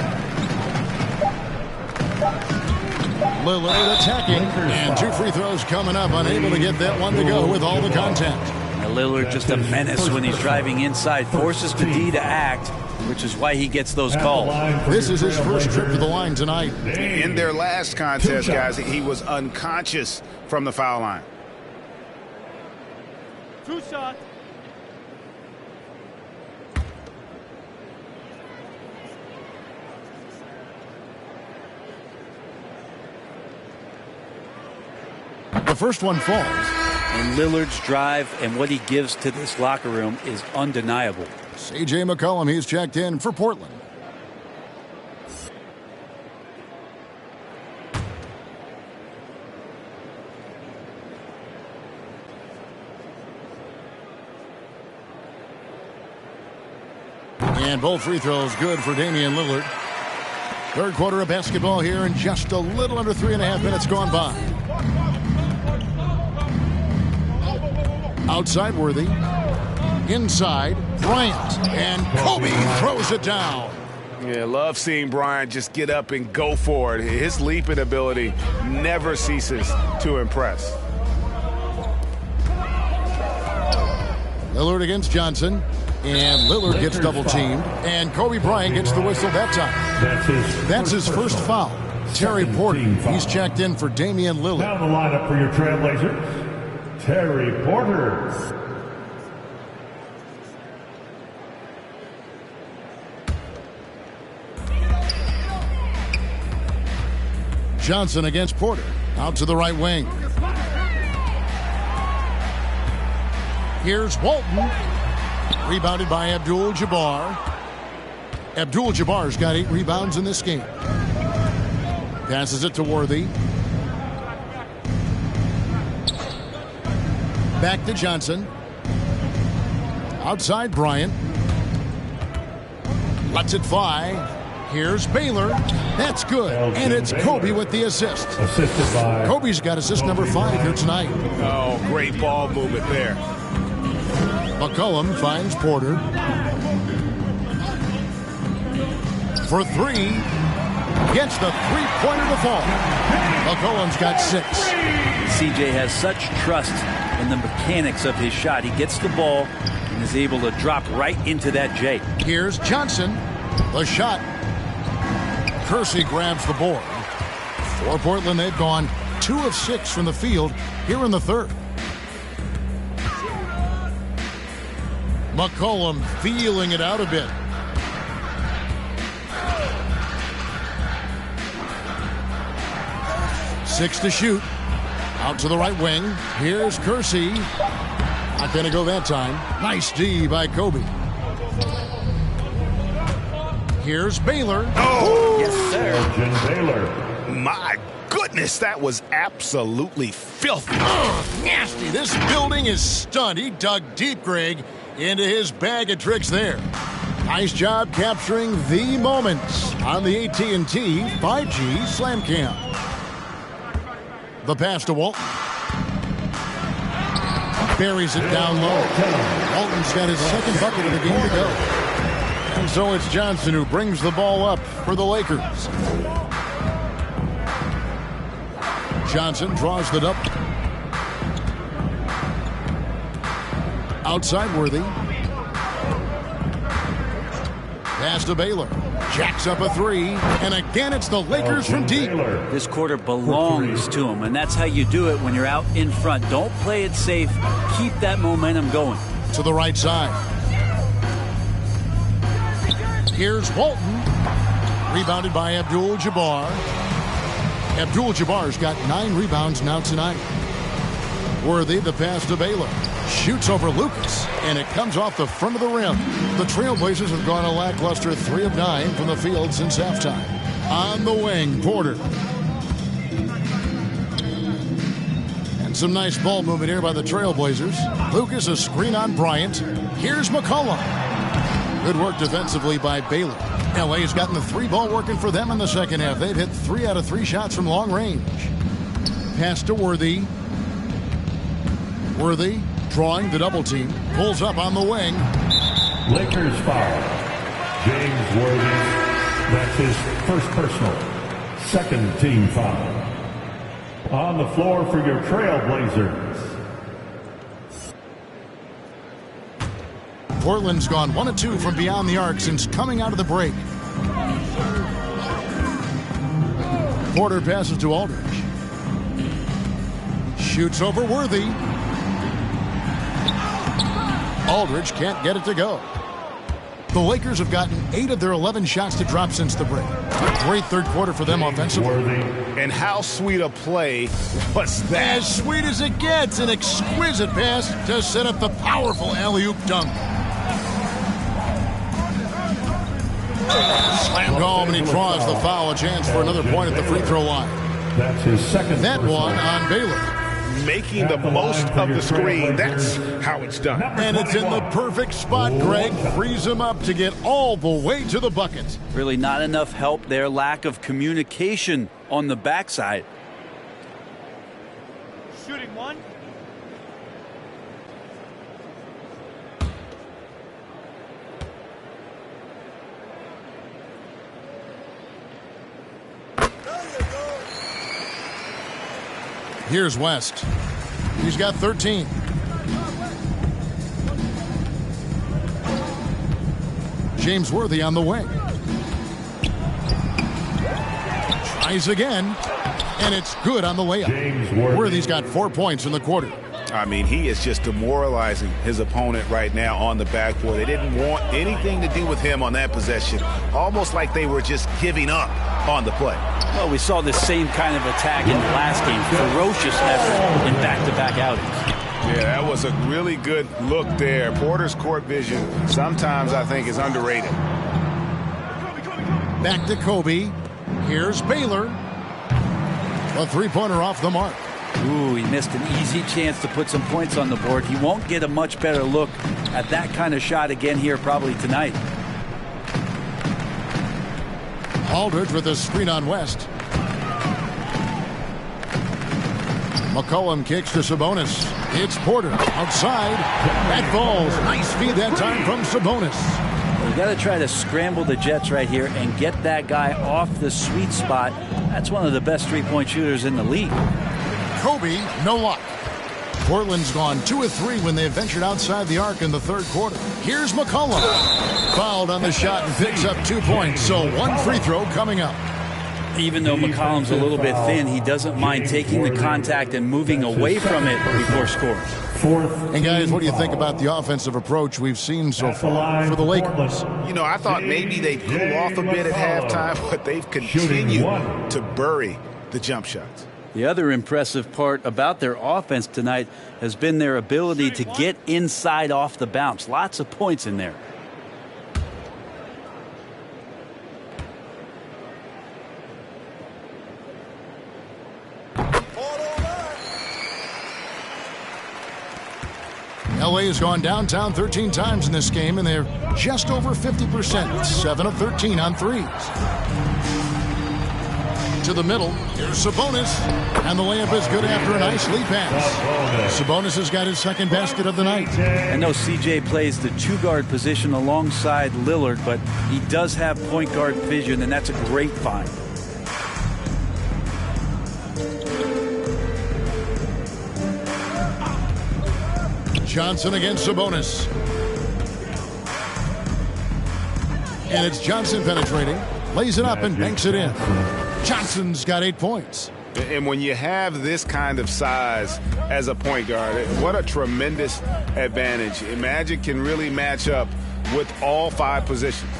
Lillard attacking, and 2 free throws coming up, unable to get that one to go with all the contact. And Lillard just a menace when he's driving inside, forces the D to act, which is why he gets those calls. This is his first trip to the line tonight. In their last contest, guys, he was unconscious from the foul line. 2 shots. The first one falls. And Lillard's drive and what he gives to this locker room is undeniable. C.J. McCollum, he's checked in for Portland. And both free throws good for Damian Lillard. Third quarter of basketball here, and just a little under 3.5 minutes gone by. Outside Worthy. Inside Bryant. And Kobe throws it down. Yeah, love seeing Bryant just get up and go for it. His leaping ability never ceases to impress. Lillard against Johnson. And Lillard gets double-teamed. And Kobe Bryant gets the whistle that time. That's his first foul. Terry Porter, he's checked in for Damian Lillard. Now the lineup for your Trailblazers, Terry Porter. Johnson against Porter. Out to the right wing. Here's Walton. Rebounded by Abdul-Jabbar. Abdul-Jabbar's got 8 rebounds in this game. Passes it to Worthy. Back to Johnson. Outside Bryant. Lets it fly. Here's Baylor. That's good. And it's Kobe with the assist. Assisted by Kobe's got assist number 5 here tonight. Oh, great ball movement there. McCollum finds Porter. For 3. Gets the three-pointer to fall. McCollum's got 6. CJ has such trust in the mechanics of his shot. He gets the ball and is able to drop right into that J. Here's Johnson. The shot. Kersey grabs the board. For Portland, they've gone 2 of 6 from the field here in the third. McCollum feeling it out a bit. Six to shoot. Out to the right wing. Here's Kersey. Not going to go that time. Nice D by Kobe. Here's Baylor. Oh, yes, sir. Baylor. My goodness, that was absolutely filthy. Nasty. This building is stunned. He dug deep, Greg, into his bag of tricks there. Nice job capturing the moments on the AT&T 5G Slam Cam. The pass to Walton. Buries it down low. Walton's got his second bucket of the game to go. And so it's Johnson who brings the ball up for the Lakers. Johnson draws the double. Outside Worthy. Pass to Baylor. Jacks up a 3. And again, it's the Lakers from deep. This quarter belongs to him, and that's how you do it when you're out in front. Don't play it safe. Keep that momentum going. To the right side. Here's Walton. Rebounded by Abdul-Jabbar. Abdul-Jabbar's got 9 rebounds now tonight. Worthy, the pass to Baylor. Shoots over Lucas, and it comes off the front of the rim. The Trailblazers have gone a lackluster 3 of 9 from the field since halftime. On the wing, Porter. And some nice ball movement here by the Trailblazers. Lucas, a screen on Bryant. Here's McCollum. Good work defensively by Baylor. LA's gotten the 3-ball working for them in the second half. They've hit 3 out of 3 shots from long range. Pass to Worthy. Worthy drawing the double team. Pulls up on the wing. Lakers foul. James Worthy. That's his first personal. Second team foul. On the floor for your Trailblazers. Portland's gone 1 of 2 from beyond the arc since coming out of the break. Porter passes to Aldridge. Shoots over Worthy. Aldridge can't get it to go. The Lakers have gotten 8 of their 11 shots to drop since the break. Great third quarter for them offensively. And how sweet a play was that? As sweet as it gets, an exquisite pass to set up the powerful alley-oop dunk. Slammed home, and he draws the foul. A chance for another point at the free throw line. That's his second. That one on Baylor. making the most of the screen. That's how it's done. And it's in the perfect spot, Greg. Frees him up to get all the way to the bucket. Really not enough help there. Lack of communication on the backside. Shooting one. Here's West. He's got 13. James Worthy on the wing. Tries again, and it's good on the layup. Worthy's got 4 points in the quarter. I mean, he is just demoralizing his opponent right now on the backboard. They didn't want anything to do with him on that possession. Almost like they were just giving up on the play. Well, we saw this same kind of attack in the last game. Ferocious effort in back-to-back outings. Yeah, that was a really good look there. Porter's court vision sometimes I think is underrated. Back to Kobe. Here's Baylor. A three-pointer off the mark. Ooh, he missed an easy chance to put some points on the board. He won't get a much better look at that kind of shot again here probably tonight. Aldridge with a screen on West. McCollum kicks to Sabonis. It's Porter outside. That falls. Nice feed that time from Sabonis. You got to try to scramble the Jets right here and get that guy off the sweet spot. That's one of the best three-point shooters in the league. Kobe, no luck. Portland's gone 2 of 3 when they ventured outside the arc in the third quarter. Here's McCollum. Fouled on the shot and picks up 2 points. So one free throw coming up. Even though McCollum's a little bit thin, he doesn't mind taking the contact and moving away from it before scoring. And guys, what do you think about the offensive approach we've seen so far for the Lakers? You know, I thought maybe they'd cool off a bit at halftime, but they've continued to bury the jump shots. The other impressive part about their offense tonight has been their ability to get inside off the bounce. Lots of points in there. LA has gone downtown 13 times in this game, and they're just over 50%. 7 of 13 on threes. To the middle, here's Sabonis, and the layup is good after a nice lead pass. Sabonis has got his second basket of the night. I know CJ plays the two-guard position alongside Lillard, but he does have point guard vision, and that's a great find. Johnson against Sabonis. And it's Johnson penetrating, lays it up and banks it in. Johnson's got 8 points. And when you have this kind of size as a point guard, what a tremendous advantage. Magic can really match up with all 5 positions.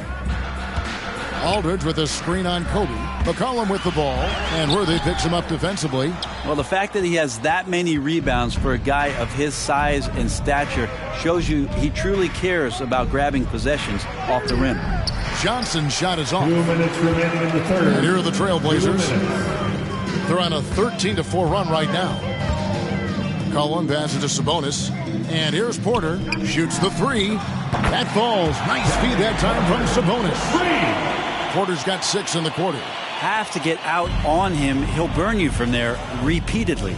Aldridge with a screen on Kobe. McCollum with the ball, and Worthy picks him up defensively. Well, the fact that he has that many rebounds for a guy of his size and stature shows you he truly cares about grabbing possessions off the rim. Johnson's shot is off. 2 minutes remaining in the third. And here are the Trailblazers. They're on a 13-4 run right now. McCollum passes to Sabonis. And here's Porter. Shoots the three. That falls. Nice feed that time from Sabonis. Porter's got 6 in the quarter. Have to get out on him. He'll burn you from there repeatedly.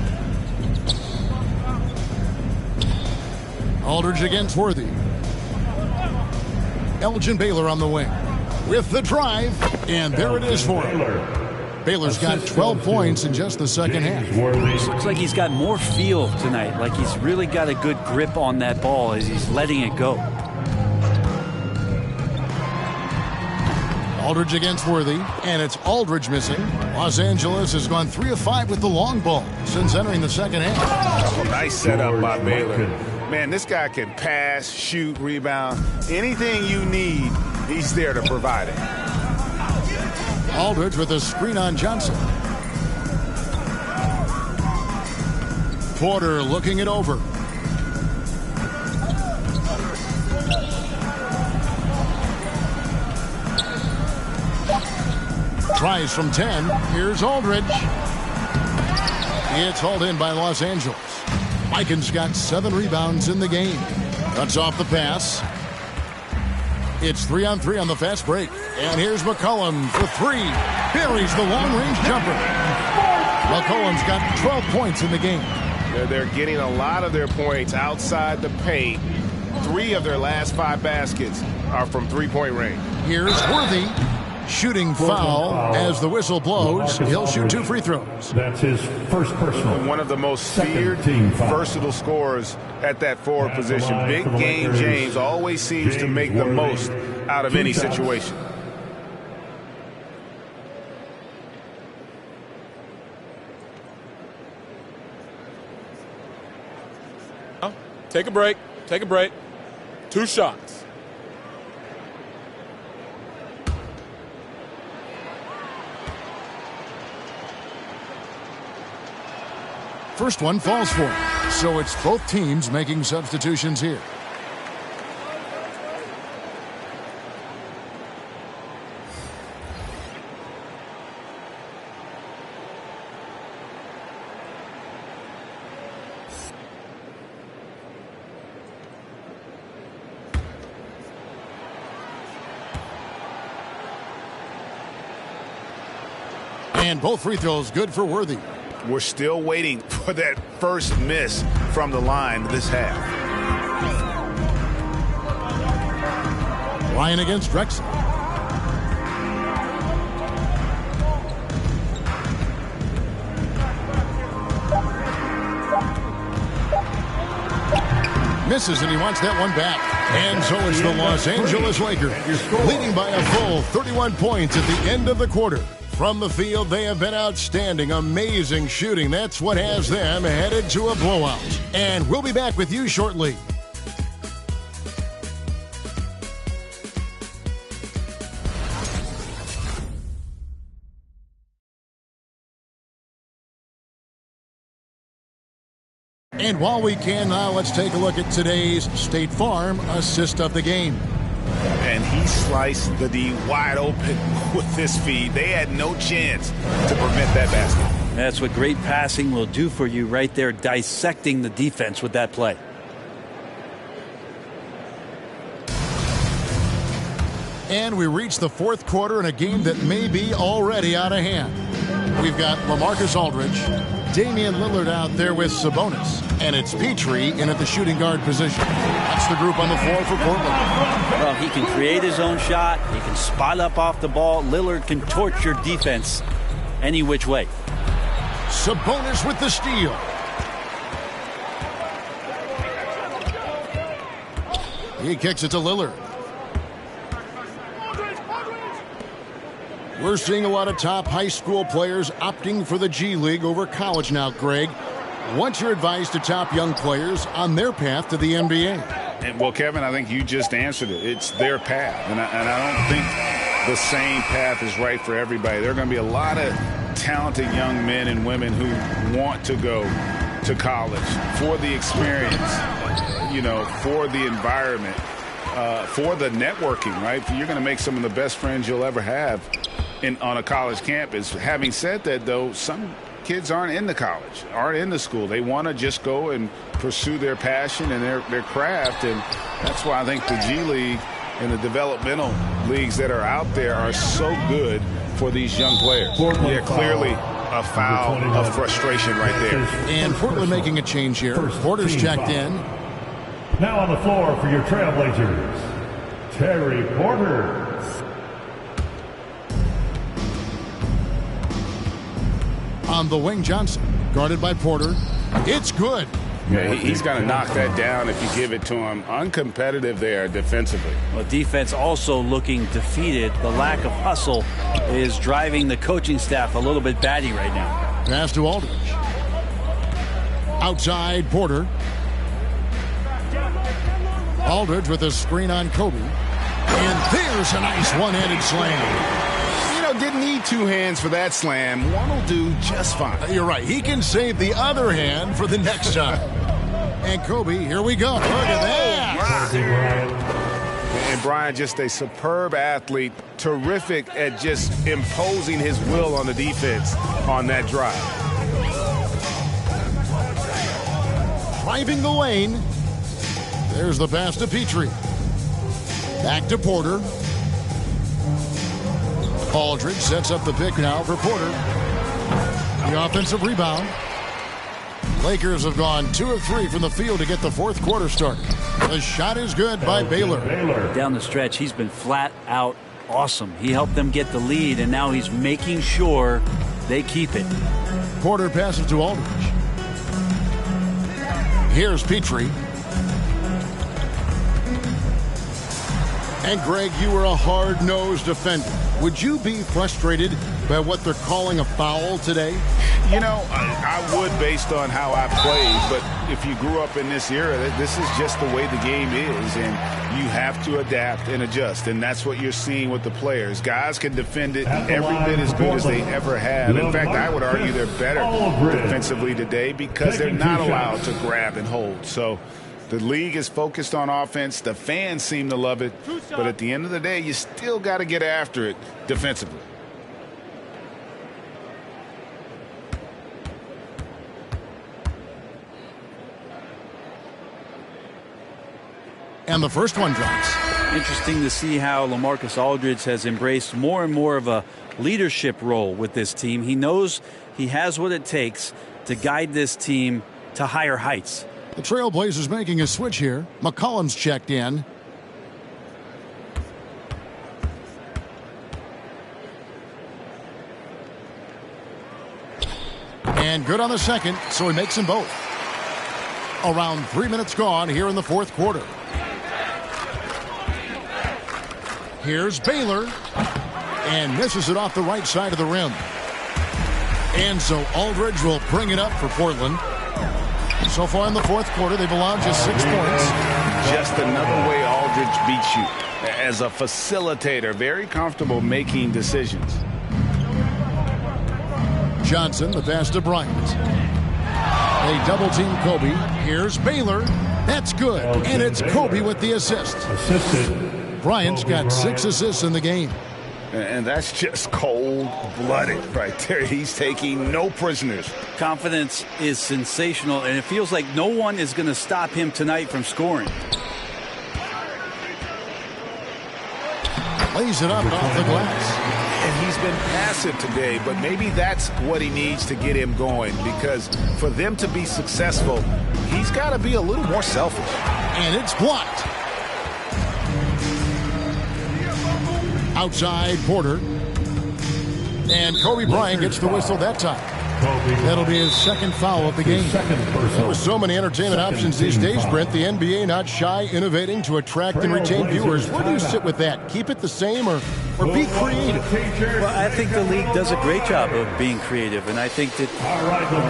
Aldridge against Worthy. Elgin Baylor on the wing with the drive, and there it is for him. Baylor's got 12 points in just the second half. Looks like he's got more feel tonight, like he's really got a good grip on that ball as he's letting it go. Aldridge against Worthy, and it's Aldridge missing. Los Angeles has gone 3 of 5 with the long ball since entering the second half. Oh, nice setup by Baylor. Man, this guy can pass, shoot, rebound. Anything you need, he's there to provide it. Aldridge with a screen on Johnson. Porter looking it over. Tries from 10. Here's Aldridge. It's hauled in by Los Angeles. Mikan's got 7 rebounds in the game. Cuts off the pass. It's 3-on-3 on the fast break. And here's McCollum for 3. Buries the long-range jumper. McCollum's got 12 points in the game. They're getting a lot of their points outside the paint. 3 of their last 5 baskets are from three-point range. Here's Worthy. Shooting foul as the whistle blows. He'll shoot 2 free throws. That's his first personal. One of the most feared, versatile scorers at that forward position. Big game James always seems to make the most out of any situation. Take a break. Take a break. 2 shots. First one falls for him. So it's both teams making substitutions here. And both free throws good for Worthy. We're still waiting for that first miss from the line this half. Ryan against Drexel. Misses, and he wants that one back. And so it's the Los Angeles Lakers leading by a full 31 points at the end of the quarter. From the field, they have been outstanding, amazing shooting. That's what has them headed to a blowout. And we'll be back with you shortly. And while we can now, let's take a look at today's State Farm assist of the game. And he sliced the D wide open with this feed. They had no chance to prevent that basket. That's what great passing will do for you right there, dissecting the defense with that play. And we reach the 4th quarter in a game that may be already out of hand. We've got LaMarcus Aldridge, Damian Lillard out there with Sabonis, and it's Petrie in at the shooting guard position. That's the group on the floor for Portland. Well, he can create his own shot. He can spot up off the ball. Lillard can torch your defense any which way. Sabonis with the steal. He kicks it to Lillard. We're seeing a lot of top high school players opting for the G League over college now, Greg. What's your advice to top young players on their path to the NBA? And, well, Kevin, I think you just answered it. It's their path. And I don't think the same path is right for everybody. There are going to be a lot of talented young men and women who want to go to college for the experience, you know, for the environment, for the networking, right? You're going to make some of the best friends you'll ever have on a college campus. Having said that, though, some kids aren't in the college, aren't in the school. They want to just go and pursue their passion and their craft, and that's why I think the G League and the developmental leagues that are out there are so good for these young players. Yeah, clearly a foul of frustration right there. And Portland making a change here. Porter's checked in. Now on the floor for your Trailblazers, Terry Porter. On the wing, Johnson, guarded by Porter. It's good. Yeah, he's going to knock that down if you give it to him. Uncompetitive there defensively. Well, defense also looking defeated. The lack of hustle is driving the coaching staff a little bit batty right now. Pass to Aldridge. Outside, Porter. Aldridge with a screen on Kobe. And there's a nice one-handed slam. Didn't need 2 hands for that slam. One will do just fine. You're right. He can save the other hand for the next time. And Kobe, here we go. Look at that. And Brian, just a superb athlete. Terrific at just imposing his will on the defense on that drive. driving the lane. There's the pass to Petrie. Back to Porter. Aldridge sets up the pick now for Porter. The offensive rebound. Lakers have gone 2 of 3 from the field to get the fourth quarter started. The shot is good by Baylor. Down the stretch, he's been flat out awesome. He helped them get the lead, and now he's making sure they keep it. Porter passes to Aldridge. Here's Petrie. And Greg, you were a hard-nosed defender. Would you be frustrated by what they're calling a foul today? You know, I would based on how I played, but if you grew up in this era, this is just the way the game is, and you have to adapt and adjust, and that's what you're seeing with the players. Guys can defend it every bit as good as they ever have. In fact, I would argue they're better defensively today because they're not allowed to grab and hold. So the league is focused on offense. The fans seem to love it, but at the end of the day, you still got to get after it defensively. And the first one drops. Interesting to see how LaMarcus Aldridge has embraced more and more of a leadership role with this team. He knows he has what it takes to guide this team to higher heights. The Trailblazers making a switch here. McCollum's checked in. And good on the second, so he makes them both. Around 3 minutes gone here in the fourth quarter. Here's Baylor. And misses it off the right side of the rim. And so Aldridge will bring it up for Portland. So far in the fourth quarter, they've allowed just 6 points. Just another way Aldridge beats you. As a facilitator, very comfortable making decisions. Johnson, the pass to Bryant. They double-team Kobe. Here's Baylor. That's good. And it's Kobe with the assist. Bryant's got 6 assists in the game. And that's just cold-blooded right there. He's taking no prisoners. Confidence is sensational, and it feels like no one is going to stop him tonight from scoring. Lays it up off the glass. And he's been passive today, but maybe that's what he needs to get him going, because for them to be successful, he's got to be a little more selfish. And it's blocked. Outside Porter. And Kobe Bryant gets the whistle that time. That'll be his second foul of the game. With so many entertainment options these days, Brent, the NBA not shy innovating to attract and retain viewers. Where do you sit with that? Keep it the same or be creative? Well, I think the league does a great job of being creative, and I think that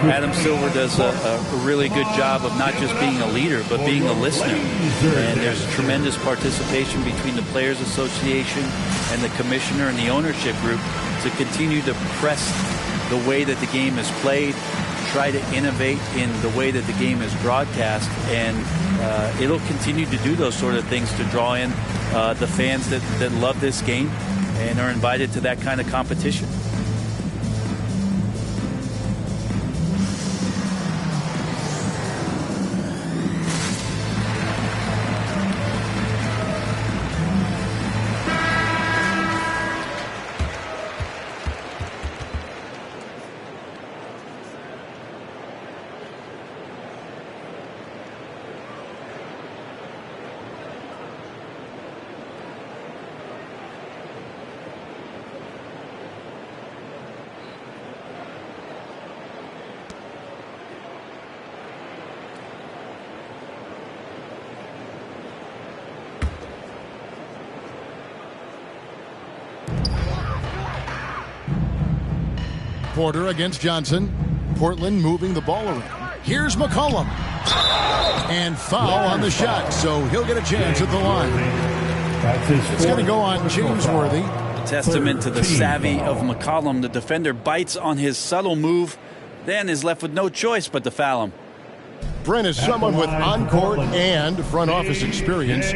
Adam Silver does a really good job of not just being a leader, but being a listener. And there's tremendous participation between the Players Association and the commissioner and the ownership group to continue to press the way that the game is played, try to innovate in the way that the game is broadcast, and it'll continue to do those sort of things to draw in the fans that love this game and are invited to that kind of competition. Porter against Johnson. Portland moving the ball around. Here's McCollum. And foul on the shot, so he'll get a chance at the line. It's going to go on James Worthy. A testament to the savvy of McCollum. The defender bites on his subtle move, then is left with no choice but to foul him. Brent is someone with on-court and front office experience.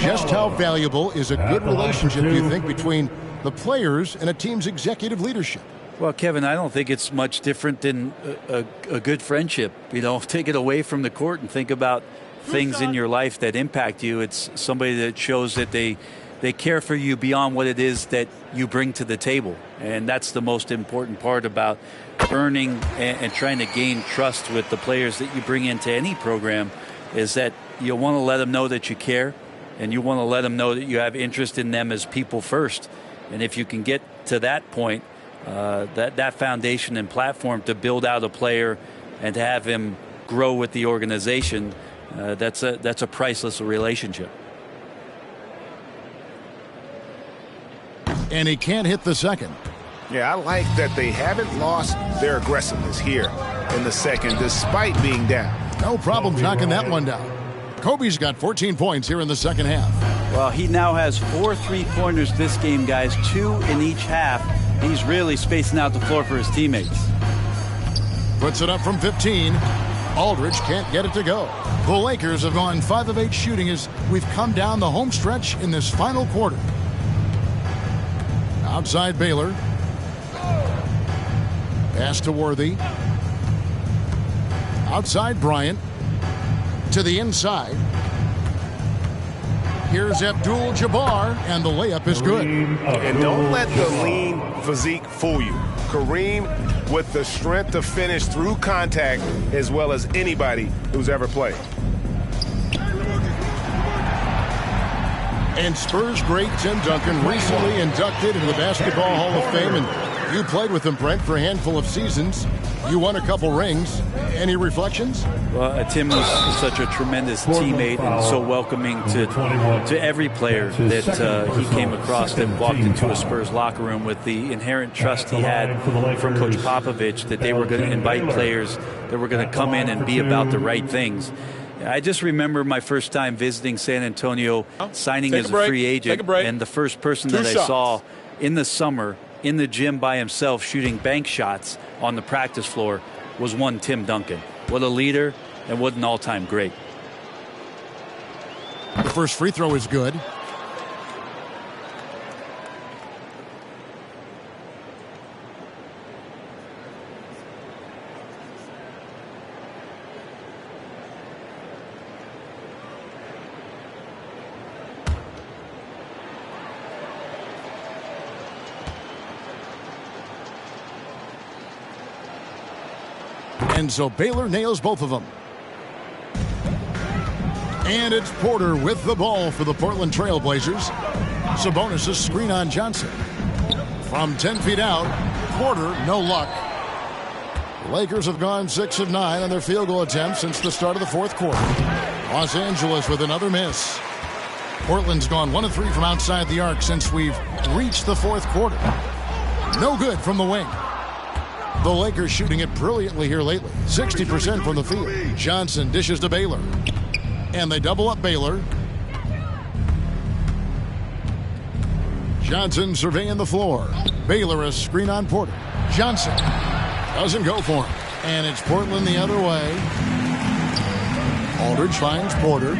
Just how valuable is a good relationship, do you think, between the players and a team's executive leadership? Well, Kevin, I don't think it's much different than a good friendship. You know, take it away from the court and think about things in your life that impact you. It's somebody that shows that they care for you beyond what it is that you bring to the table. And that's the most important part about earning and trying to gain trust with the players that you bring into any program, is that you want to let them know that you care, and you want to let them know that you have interest in them as people first. And if you can get to that point, that foundation and platform to build out a player and to have him grow with the organization, that's a priceless relationship. And he can't hit the second. Yeah, I like that they haven't lost their aggressiveness here in the second, despite being down. No problem knocking that one down. Kobe's got 14 points here in the second half. Well, he now has 4 3-pointers this game, guys, 2 in each half. He's really spacing out the floor for his teammates. Puts it up from 15. Aldridge can't get it to go. The Lakers have gone 5 of 8 shooting as we've come down the home stretch in this final quarter. Outside Baylor. Pass to Worthy. Outside Bryant. To the inside. Here's Abdul-Jabbar, and the layup is good. And don't let the lean physique fool you. Kareem with the strength to finish through contact as well as anybody who's ever played. And Spurs great Tim Duncan recently inducted into the Basketball Hall of Fame, and you played with him, Brent, for a handful of seasons. You won a couple rings. Any reflections? Well, Tim was such a tremendous teammate and so welcoming to every player that he came across that walked into a Spurs locker room, with the inherent trust he had from Coach Popovich that they were going to invite players that were going to come in and be about the right things. I just remember my first time visiting San Antonio, signing as a free agent, and the first person that I saw in the summer in the gym by himself shooting bank shots on the practice floor was one Tim Duncan. What a leader, and what an all-time great. The first free throw is good. And so Baylor nails both of them. And it's Porter with the ball for the Portland Trail Blazers. Sabonis' screen on Johnson. From 10 feet out, Porter, no luck. The Lakers have gone 6 of 9 on their field goal attempts since the start of the fourth quarter. Los Angeles with another miss. Portland's gone 1 of 3 from outside the arc since we've reached the fourth quarter. No good from the wing. The Lakers shooting it brilliantly here lately. 60% from the field. Johnson dishes to Baylor. And they double up Baylor. Johnson surveying the floor. Baylor a screen on Porter. Johnson doesn't go for him. And it's Portland the other way. Aldridge finds Porter.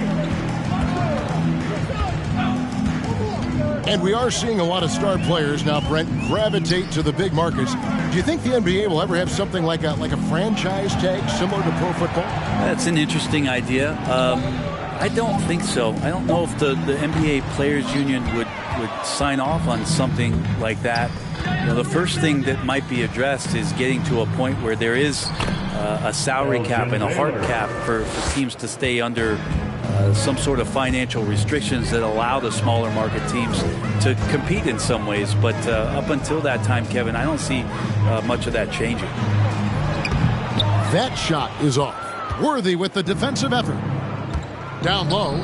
And we are seeing a lot of star players now, Brent, gravitate to the big markets. Do you think the NBA will ever have something like a franchise tag similar to pro football? That's an interesting idea. I don't think so. I don't know if the NBA Players Union would sign off on something like that. You know, the first thing that might be addressed is getting to a point where there is a salary cap and a hard cap for teams to stay under some sort of financial restrictions that allow the smaller market teams to compete in some ways. But up until that time, Kevin, I don't see much of that changing. That shot is off. Worthy with the defensive effort. Down low.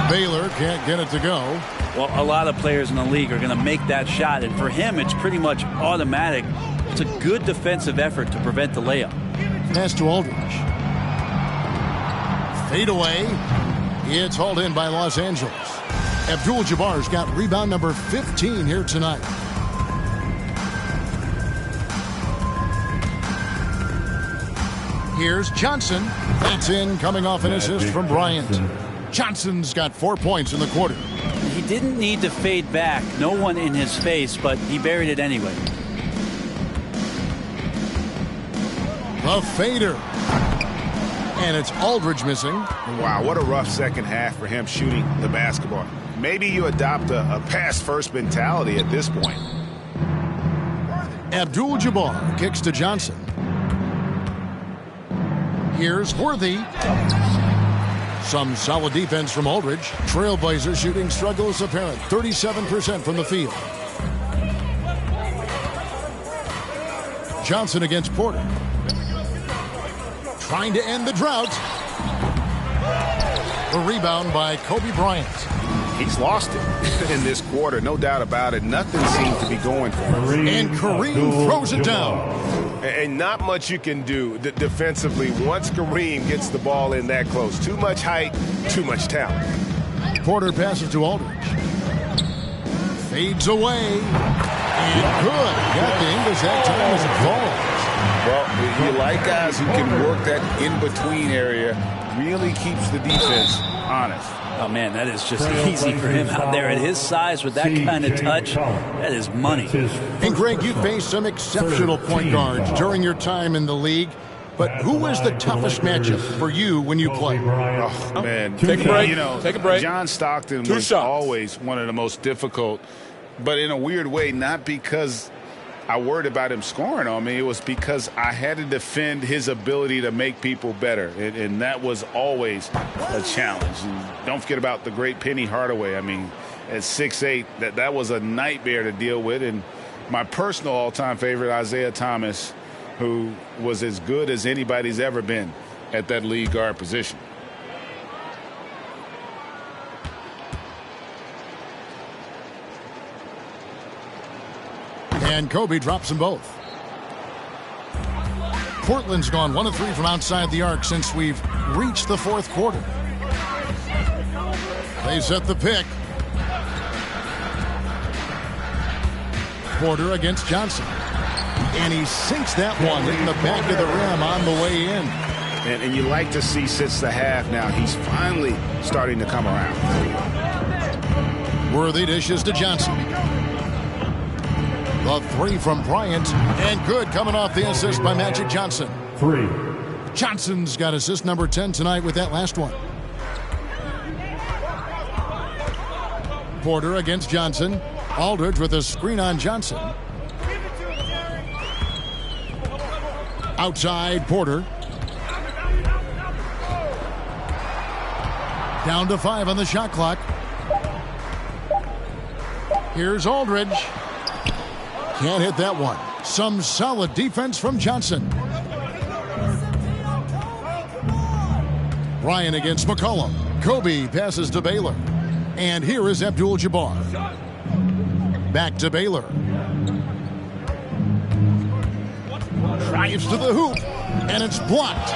Baylor can't get it to go. Well, a lot of players in the league are going to make that shot, and for him, it's pretty much automatic. It's a good defensive effort to prevent the layup. Pass to Aldridge. Fade away. It's hauled in by Los Angeles. Abdul-Jabbar's got rebound number 15 here tonight. Here's Johnson. That's in, coming off an assist from Bryant. Johnson's got 4 points in the quarter. He didn't need to fade back. No one in his face, but he buried it anyway. The fader. And it's Aldridge missing. Wow, what a rough second half for him shooting the basketball. Maybe you adopt a pass-first mentality at this point. Abdul-Jabbar kicks to Johnson. Here's Worthy. Some solid defense from Aldridge. Trailblazers shooting struggles apparent. 37% from the field. Johnson against Porter. Trying to end the drought. The rebound by Kobe Bryant. He's lost it in this quarter, no doubt about it. Nothing seems to be going for him. And Kareem throws it down. And not much you can do defensively once Kareem gets the ball in that close. Too much height, too much talent. Porter passes to Aldridge. Fades away. And good. Got the English that time as it falls. Well, you like guys who can work that in-between area. Really keeps the defense honest. Oh, man, that is just easy for him out there at his size with that kind of touch. That is money. And, Greg, you faced some exceptional point guards during your time in the league. But who was the toughest matchup for you when you played? Oh, man. Take a break. Take a break. John Stockton was always one of the most difficult, but in a weird way, not because I worried about him scoring on me. It was because I had to defend his ability to make people better, and that was always a challenge. And don't forget about the great Penny Hardaway. I mean, at 6'8", that was a nightmare to deal with. And my personal all-time favorite, Isaiah Thomas, who was as good as anybody's ever been at that lead guard position. And Kobe drops them both. Portland's gone 1 of 3 from outside the arc since we've reached the fourth quarter. They set the pick. Porter against Johnson. And he sinks that one in the back of the rim on the way in. And you like to see since the half now, he's finally starting to come around. Worthy dishes to Johnson. The 3 from Bryant, and good coming off the assist by Magic Johnson. 3. Johnson's got assist number 10 tonight with that last one. Porter against Johnson. Aldridge with a screen on Johnson. Outside Porter. Down to 5 on the shot clock. Here's Aldridge. Can't hit that one. Some solid defense from Johnson. Ryan against McCollum. Kobe passes to Baylor. And here is Abdul-Jabbar. Back to Baylor. Drives to the hoop. And it's blocked.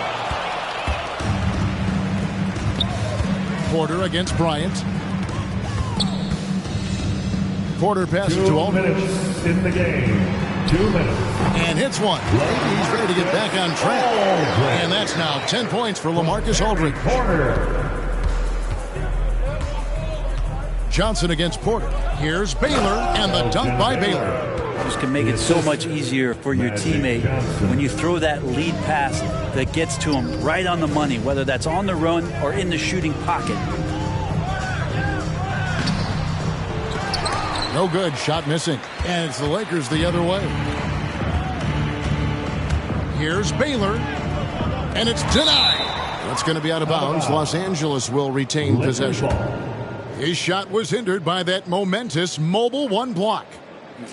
Porter against Bryant. Porter passes to Aldridge. 2 minutes in the game. 2 minutes. And hits one. He's ready to get back on track. And that's now 10 points for LaMarcus Aldridge. Johnson against Porter. Here's Baylor, and the dunk by Baylor. Just can make it so much easier for your teammate when you throw that lead pass that gets to him right on the money, whether that's on the run or in the shooting pocket. No good. Shot missing. And it's the Lakers the other way. Here's Baylor. And it's denied. That's going to be out of bounds. Los Angeles will retain possession. His shot was hindered by that momentous mobile 1 block.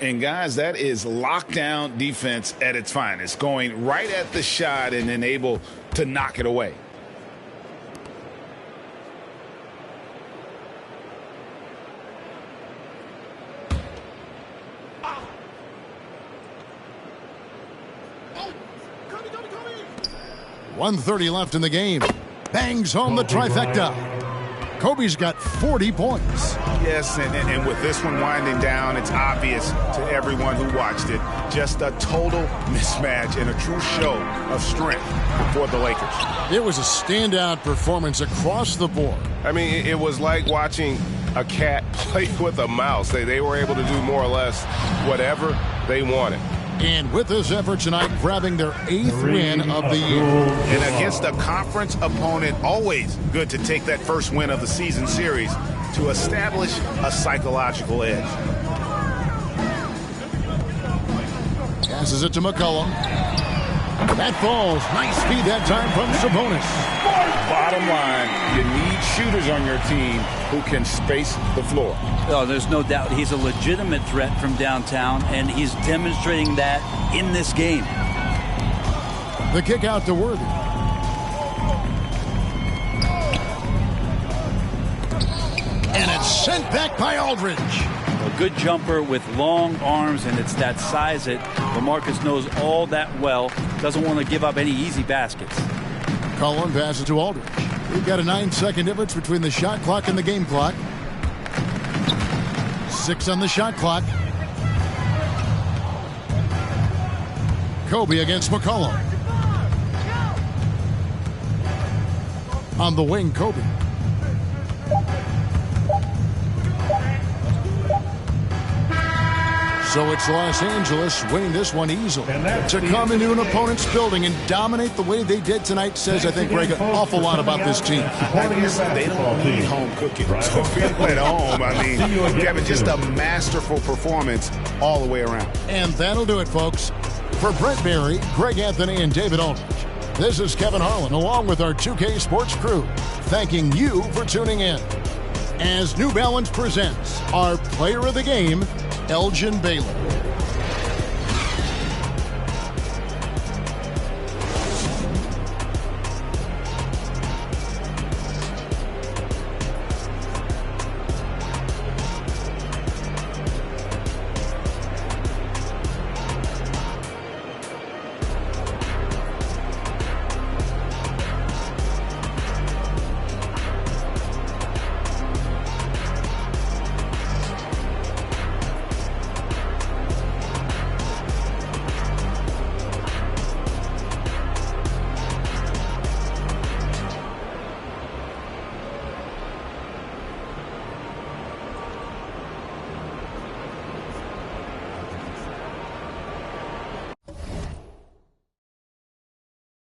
And, guys, that is lockdown defense at its finest. Going right at the shot and then able to knock it away. .130 left in the game. Bangs home the trifecta. Kobe's got 40 points. Yes, and with this one winding down, it's obvious to everyone who watched it. Just a total mismatch and a true show of strength for the Lakers. It was a standout performance across the board. I mean, it was like watching a cat play with a mouse. They were able to do more or less whatever they wanted. And with this effort tonight, grabbing their 8th win of the year. And against a conference opponent, always good to take that first win of the season series to establish a psychological edge. Passes it to McCollum. That falls. Nice feed that time from Sabonis. Bottom line, you need shooters on your team who can space the floor. Oh, there's no doubt he's a legitimate threat from downtown, and he's demonstrating that in this game. The kick out to Worthy. And it's sent back by Aldridge. A good jumper with long arms, and it's that size that LaMarcus knows all that well. Doesn't want to give up any easy baskets. Cullen passes to Aldridge. We've got a 9-second difference between the shot clock and the game clock. 6 on the shot clock. Kobe against McCollum. On the wing, Kobe. So it's Los Angeles winning this one easily. To come into an opponent's building and dominate the way they did tonight says, I think, Greg, an awful lot about this team. They don't need home cooking. So feel at home. I mean, Kevin, just a masterful performance all the way around. And that'll do it, folks. For Brent Barry, Greg Anthony, and David Aldridge, this is Kevin Harlan, along with our 2K Sports crew, thanking you for tuning in. As New Balance presents our player of the game, Elgin Baylor.